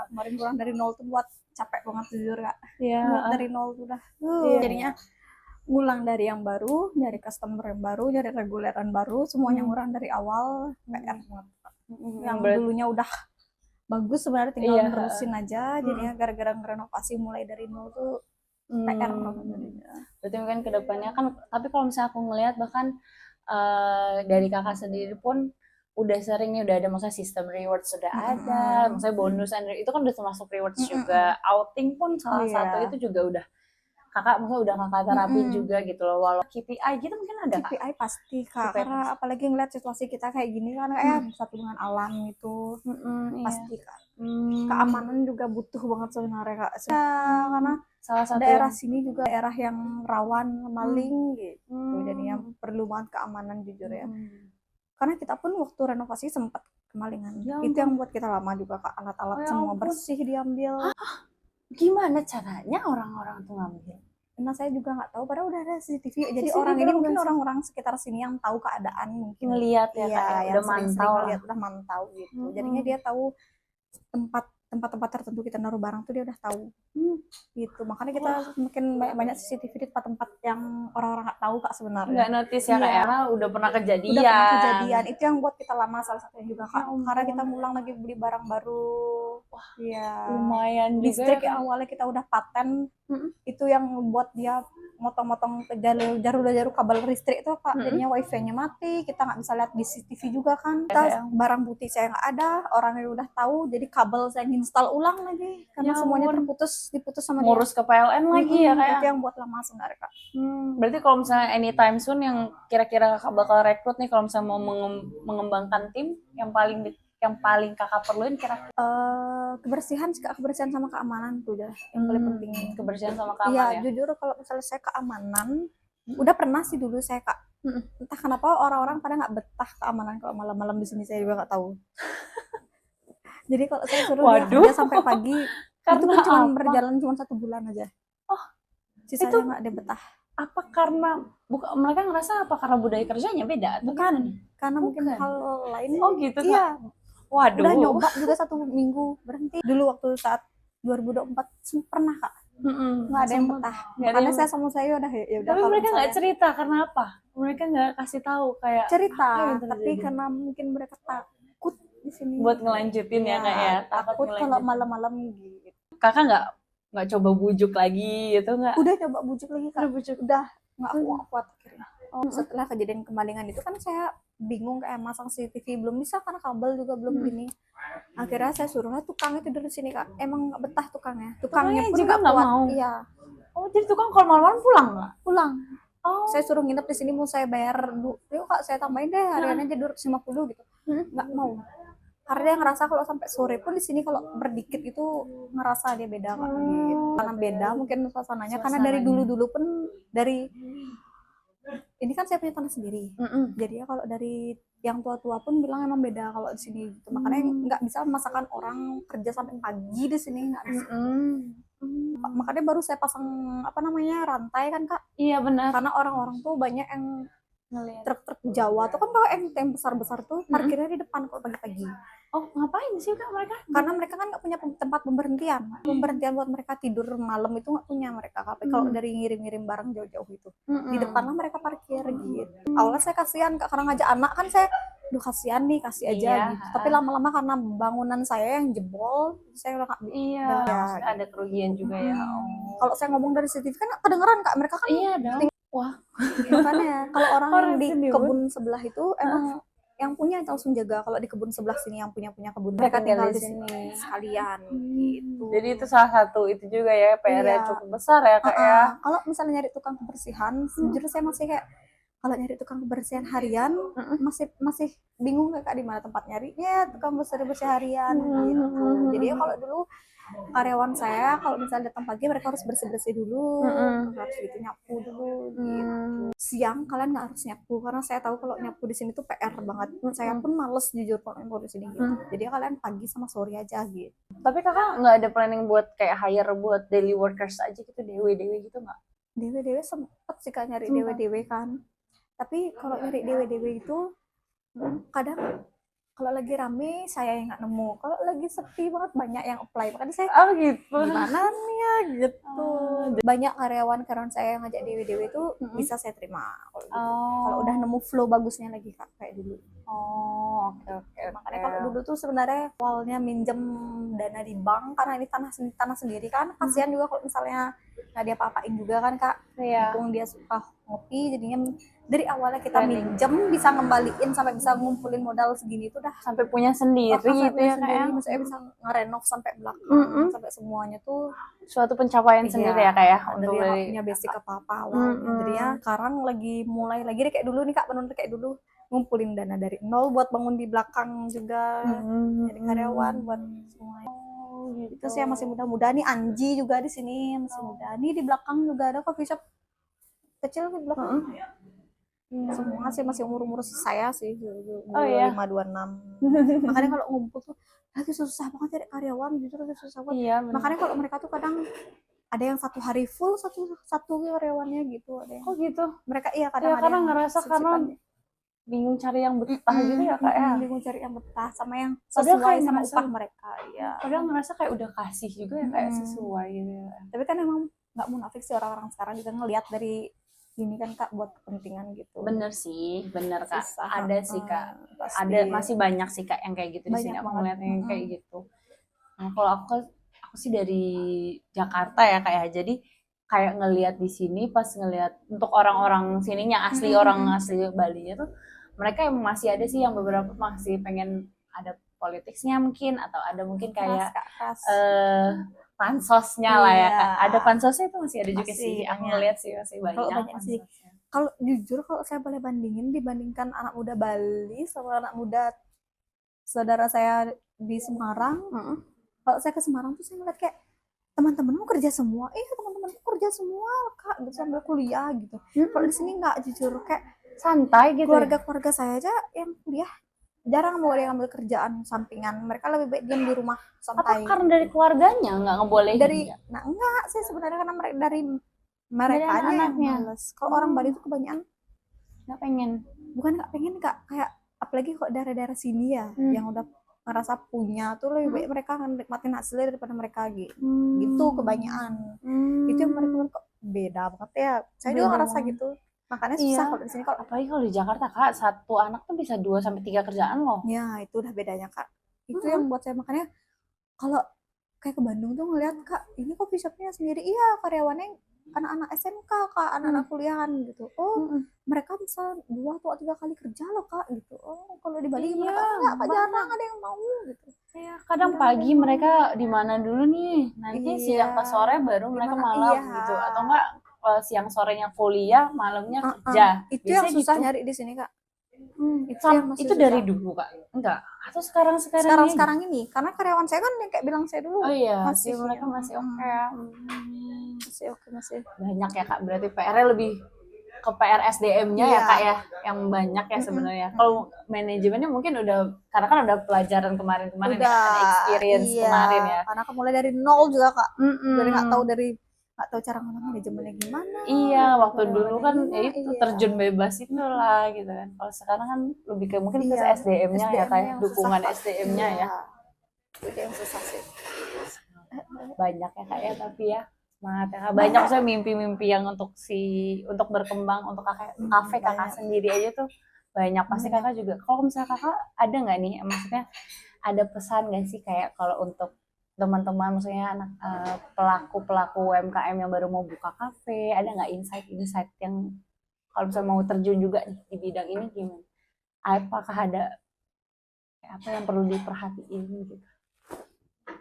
kemarin pulang dari nol tuh buat capek banget jujur Kak. Iya. Dari nol tuh udah. Jadinya ngulang dari yang baru, nyari customer yang baru, nyari reguleran baru, semuanya ngulang dari awal. PR banget. Yang dulunya udah bagus sebenarnya tinggal nerusin aja. Jadinya gara-gara renovasi mulai dari nol tuh PR banget. Berarti mungkin kedepannya kan tapi kalau misalnya aku ngelihat bahkan dari kakak sendiri pun udah sering nih, udah ada maksudnya sistem rewards sudah ada, maksudnya bonus itu kan udah termasuk rewards juga, outing pun salah satu Iya. itu juga udah kakak maksudnya udah kakak terapin juga gitu loh, walau KPI gitu mungkin ada kak? KPI pasti Kak, KPI karena pasti. apalagi ngeliat situasi kita kayak gini kan kayak satu dengan alam gitu. Iya. Pasti Kak. Keamanan juga butuh banget sebenarnya Kak. Karena Salah satu daerah yang sini juga daerah yang rawan maling gitu. Jadinya perlu banget keamanan jujur ya. Karena kita pun waktu renovasi sempat kemalingan. Ya Itu yang ampun. buat kita lama juga Kak. Alat-alat Oh ya semua ampun. bersih diambil. Gimana caranya orang-orang tuh ngambil? Karena saya juga nggak tahu, padahal udah ada CCTV. Jadi CCTV orang ini mungkin udah orang-orang sekitar sini yang tahu keadaan mungkin. ngelihat ya Iya, kak ya, yang udah sering-sering mantau lah. ngeliat, udah mantau gitu. Jadinya dia tahu tempat-tempat tertentu kita naruh barang tuh dia udah tahu. Gitu. Makanya kita semakin banyak CCTV di tempat-tempat yang orang-orang nggak taw Kak sebenarnya. Nggak notice ya kak Iya. ya, karena udah pernah kejadian. Udah pernah kejadian. Itu yang buat kita lama salah satunya juga Kak. Ya ampun. Karena kita ngulang lagi beli barang baru. Wah, iya. lumayan juga Listrik ya, yang awalnya kita udah paten, itu yang buat dia motong-motong jalur kabel listrik itu Kak. Jadinya wifi-nya mati, kita nggak bisa lihat di CCTV juga kan. Kita barang bukti saya nggak ada, orangnya udah tahu, jadi kabel saya install ulang lagi karena Ya semuanya ampun. diputus sama ngurus ke PLN lagi ya kayak. Itu yang buat lama sebenarnya Kak. Berarti kalau misalnya anytime soon yang kira-kira kakak bakal rekrut nih, kalau misalnya mau mengembangkan tim, yang paling kakak perluin kira-kira Kebersihan sih Kak, kebersihan sama keamanan tuh udah yang paling penting. kebersihan sama Iya, keamanan ya. jujur kalau misalnya saya keamanan, udah pernah sih dulu saya Kak. Entah kenapa orang-orang pada nggak betah keamanan kalau malam-malam di sini, saya juga nggak tahu. Jadi kalau saya suruh dia kerja sampai pagi, itu pun cuma berjalan cuma 1 bulan aja. Oh, sisanya itu nggak ada betah. Apa karena mereka ngerasa apa karena budaya kerjanya beda? Bukan, karena mungkin hal lain. Oh gitu Kak. Iya. Waduh. Udah nyoba juga 1 minggu berhenti. Dulu waktu saat 2024 pernah Kak. Nggak ada yang betah. Karena saya sama saya udah ya udah. Tapi mereka nggak cerita karena apa? Mereka nggak kasih tahu kayak cerita, tapi karena mungkin mereka takut di sini. Buat ngelanjutin ya Kak ya. Takut kalau malam-malam gitu. Kakak nggak coba bujuk lagi gitu nggak? Udah coba bujuk lagi Kak. Udah nggak kuat akhirnya. Setelah kejadian kemalingan itu kan saya bingung kayak masang CCTV belum bisa karena kabel juga belum gini. Akhirnya saya suruhlah tukangnya tidur di sini Kak. Emang nggak betah tukangnya pun juga nggak mau. Iya. Oh jadi tukang kalau malam-malam pulang nggak? Pulang. Oh. Saya suruh nginep di sini, mau saya bayar yuk Kak saya tambahin deh hariannya aja 250 gitu. Nggak mau. Karena dia ngerasa kalau sampai sore pun di sini kalau berdikit itu ngerasa dia beda Kak. Gitu. Karena beda mungkin suasananya. Karena dari dulu pun dari ini kan saya punya tanah sendiri. Jadi ya kalau dari yang tua-tua pun bilang emang beda kalau di sini gitu. Makanya nggak bisa masakan orang kerja sampai pagi di sini, nggak bisa. Makanya baru saya pasang rantai kan Kak. Iya benar. Karena orang-orang tuh banyak yang truk-truk Jawa tuh kan kalau yang besar-besar tuh parkirnya di depan kalau pagi-pagi. Oh ngapain sih Kak mereka? Karena mereka kan nggak punya tempat pemberhentian buat mereka tidur malam itu nggak punya mereka. Kalau dari ngirim-ngirim barang jauh-jauh itu di depan lah mereka parkir gitu. Awalnya saya kasihan Kak, karena ngajak anak kan saya kasihan nih, kasih aja gitu. Tapi lama-lama karena bangunan saya yang jebol, saya udah nggak. Iya. Ada kerugian juga ya. Kalau saya ngomong dari CCTV kan kedengeran Kak, mereka kan. Iya dong. Wah. Makanya kalau orang yang di kebun sebelah itu emang yang punya langsung jaga. Kalau di kebun sebelah sini yang punya kebun, mereka tinggal di sini sekalian gitu. Jadi itu salah satu itu juga ya PR-nya cukup besar ya Kak ya. Kalau misalnya nyari tukang kebersihan, jujur saya masih kayak kalau nyari tukang kebersihan harian masih bingung Kak di mana tempat nyarinya tukang bersih harian gitu. Jadi ya kalau dulu karyawan saya kalau misalnya datang pagi mereka harus bersih dulu, harus gitu nyapu dulu gitu. Siang kalian nggak harus nyapu karena saya tahu kalau nyapu di sini tuh PR banget. Saya pun males jujur kalau nyapu di sini gitu. Jadi kalian pagi sama sore aja gitu. Tapi Kakak nggak ada planning buat kayak hire buat daily workers aja gitu, dewe gitu nggak? Dewe sempet sih Kak nyari dewe kan. Tapi kalau nyari dewe itu kadang kalau lagi rame saya yang nggak nemu, kalau lagi sepi banget banyak yang apply, makanya saya gitu gimana nih ya gitu. Banyak karyawan saya yang ngajak dewe itu bisa saya terima kalau udah nemu flow bagusnya lagi Kak kayak dulu. Oh, oke oke Makanya oke. kalau dulu tuh sebenarnya awalnya minjem dana di bank karena ini tanah sendiri kan, kasihan juga kalau misalnya nggak dia apa-apain juga kan Kak. Iya, Mumpung dia suka ngopi, jadinya dari awalnya kita planning. minjem bisa ngembaliin sampai bisa ngumpulin modal segini itu dah Sampai punya sendiri sampai itu punya ya Kak ya. sendiri, maksudnya bisa ngerenov sampai belakang Mm-mm. sampai semuanya tuh. Suatu pencapaian Iya, sendiri ya Kak ya dari untuk yang nggak dari punya basic apa-apa awalnya. Jadi ya mm-mm. sekarang lagi mulai lagi deh kayak dulu nih Kak, benar kayak dulu ngumpulin dana dari nol buat bangun di belakang juga, jadi karyawan buat Mm-mm. semuanya. Oh Itu gitu. sih yang masih muda-muda nih, Anji juga di sini masih muda. Nih di belakang juga ada coffee shop kecil di belakang. Mm-mm. Semua sih masih umur-umur saya sih, Oh ya. 25 26. Makanya kalau ngumpul tuh lagi susah banget cari karyawan, jujur lagi susah banget. Iya benar. Makanya kalau mereka tuh kadang ada yang satu hari full satu satu karyawannya gitu, ada yang Oh gitu. mereka iya kadang Ya ada karena yang ngerasa karena sip-sipan. bingung cari yang betah gitu ya Kak ya. Bingung cari yang betah sama yang Padahal sesuai kayak sama ngerasa, upah mereka ya. padahal ngerasa kayak udah kasih juga ya kayak sesuai gitu ya. Tapi kan emang nggak munafik sih orang-orang sekarang juga ngelihat dari ini kan Kak buat kepentingan gitu. Bener sih, bener Kak. Susah, Ada sih Kak. pasti Ada masih banyak sih Kak yang kayak gitu di sini. banyak Aku banget. ngeliat yang kayak gitu. Nah, kalau aku sih dari Jakarta ya Kak ya. Jadi kayak ngelihat di sini pas ngelihat untuk orang-orang sininya asli orang asli Bali tuh mereka yang masih ada sih yang beberapa masih pengen ada politiknya mungkin atau ada mungkin Keras kayak Kak, keras. pansosnya lah ya Kak. Iya, Ada pansosnya itu masih ada juga masih sih. Aku banyak. ngeliat sih masih Kalau banyak banyak sih, pansosnya. kalau jujur kalau saya boleh bandingin dibandingkan anak muda Bali sama anak muda saudara saya di Semarang, Mm-mm. kalau saya ke Semarang tuh saya ngeliat kayak teman-temanmu kerja semua, iya teman-temanku kerja semua Kak, gitu sambil kuliah gitu. Kalau di sini nggak, jujur kayak Santai gitu ya. keluarga-keluarga saya aja yang kuliah jarang mau dia ngambil kerjaan sampingan, mereka lebih baik diam di rumah Apa santai karena dari gitu. keluarganya nggak ngebolehin Dari ya? nah enggak sih sebenarnya karena mereka dari Dari merekanya yang anak-anaknya. males. Kalau orang Bali itu kebanyakan Nggak pengen. bukan nggak pengen Kak, kayak apalagi kok daerah-daerah sini ya yang udah ngerasa punya tuh lebih baik mereka akan nikmatin hasilnya daripada mereka gitu. Gitu kebanyakan. Itu yang mereka kok beda banget ya. Saya juga Beda ngerasa banget. gitu. Makanya susah Iya. kalau di sini kalau Apalagi kalau di Jakarta Kak, satu anak tuh bisa 2 sampai 3 kerjaan loh. ya itu udah bedanya Kak. Itu yang buat saya makanya kalau kayak ke Bandung tuh ngeliat Kak, ini coffee shopnya sendiri, iya karyawannya anak-anak SMK Kak, anak-anak kuliahan gitu. Oh, mereka bisa 2 atau 3 kali kerja loh Kak gitu. Oh, kalau di Bali gimana Iya, Kak? Enggak Kak, jarang banyak. ada yang mau gitu. Iya, kadang Jarang ada pagi yang mau. mereka di mana dulu nih. Nanti Iya, siang ke sore baru mereka gimana? malam Iya. gitu. Atau enggak siang sorenya kuliah, malamnya kerja. Itu yang Biasanya susah gitu. nyari di sini Kak. Itu yang masih Itu dari susah. dulu Kak? Enggak. Atau sekarang-sekarang ini aja? Sekarang-sekarang ini, karena karyawan saya kan yang kayak bilang saya dulu Oh iya, sih masih mereka ya, masih oke ya. masih oke masih. Banyak ya Kak, berarti PR-nya lebih ke PR SDM-nya ya Iya. Kak ya, yang banyak ya sebenarnya. Kalau manajemennya mungkin udah, karena kan udah pelajaran kemarin-kemarin ya, ada Udah, experience iya. kemarin ya. Karena kan mulai dari nol juga Kak. Dari Mm-mm. nggak tahu cara ngomong manajemennya gimana. Iya, waktu dulu kan Karyawannya ya gimana, itu iya. terjun bebas itulah gitu kan. Kalau sekarang kan lebih ke mungkin ke Iya, SDM-nya ya SDM-nya kayak yang susah dukungan Kak. SDM-nya ya. Iya. Itu yang susah sih. Banyak ya Kak ya, tapi ya semangat ya Kak. Banyak saya mimpi-mimpi yang untuk berkembang, untuk kafe Kakak Banyak. sendiri aja tuh banyak. Pasti Kakak juga. Kalau misalnya Kakak ada nggak nih, maksudnya ada pesan nggak sih kayak kalau untuk teman-teman, maksudnya anak pelaku-pelaku UMKM yang baru mau buka kafe, ada nggak insight-insight yang kalau misalnya mau terjun juga nih di bidang ini gimana? Apakah ada apa yang perlu diperhatiin gitu?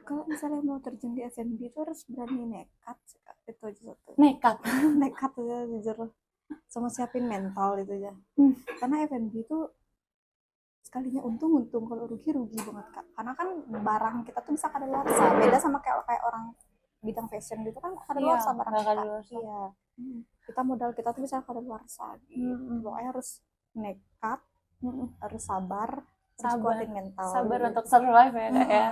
Kalau misalnya mau terjun di F&B itu harus berani nekat sih Kak. Itu aja satu. Nekat. Nekat aja jujur. Sama siapin mental itu aja. Karena F&B itu sekalinya untung kalau rugi banget Kak. Karena kan barang kita tuh bisa kadaluarsa. Beda sama kayak orang bidang fashion gitu kan kadaluarsa Iya, barang nggak kita. kadaluarsa. Iya. Kita modal kita tuh bisa kadaluarsa gitu. Pokoknya harus nekat, harus sabar, harus kuatin mental. Sabar gitu. untuk survive ya Kak ya.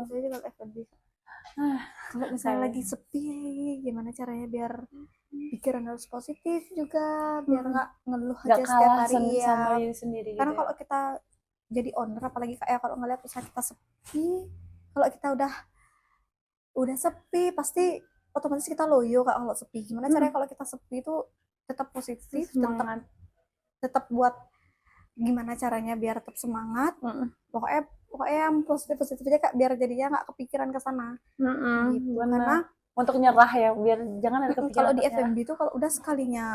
Itu aja kalau F&B. Kalau misalnya lagi sepi, gimana caranya biar pikiran harus positif juga, biar nggak ngeluh Nggak aja setiap kalah hari. Iya. sama diri sendiri Karena gitu kalau ya. kita jadi owner, apalagi kayak kalau ngeliat usaha kita sepi, kalau kita udah sepi, pasti otomatis kita loyo Kak kalau sepi. Gimana caranya kalau kita sepi itu tetap positif, Semangat. tetap buat gimana caranya biar tetap semangat. Mm-mm. Pokoknya pokoknya yang positif aja Kak, biar jadinya nggak kepikiran ke sana gitu. Bener. Karena Untuk nyerah ya, biar jangan ada kalau kepikiran di untuk nyerah. FMB itu kalau udah sekalinya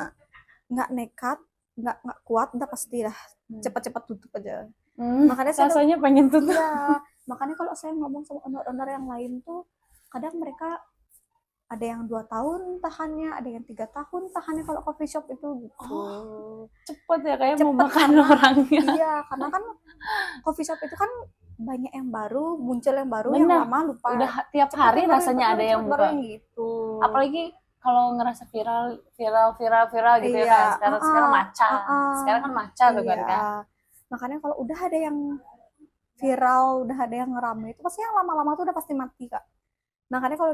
nggak nekat, nggak kuat, udah pasti dah cepat-cepat tutup aja. Makanya saya Rasanya pengen tutup. iya, makanya kalau saya ngomong sama owner-owner yang lain tuh, kadang mereka ada yang 2 tahun tahannya, ada yang 3 tahun tahannya kalau coffee shop itu gitu. Cepet ya, kayak mau Cepet makan karena orangnya. iya, karena kan coffee shop itu kan banyak yang baru, muncul yang baru, yang Bener, lama lupa. udah tiap Cepet hari yang baru, rasanya ada yang cepet baru buka. yang gitu. Apalagi kalau ngerasa viral gitu ya, Iya, kayak sekarang matcha. Sekarang kan matcha tuh kan iya. kan. Makanya kalau udah ada yang viral, udah ada yang rame itu pasti yang lama-lama tuh udah pasti mati Kak. Makanya kalau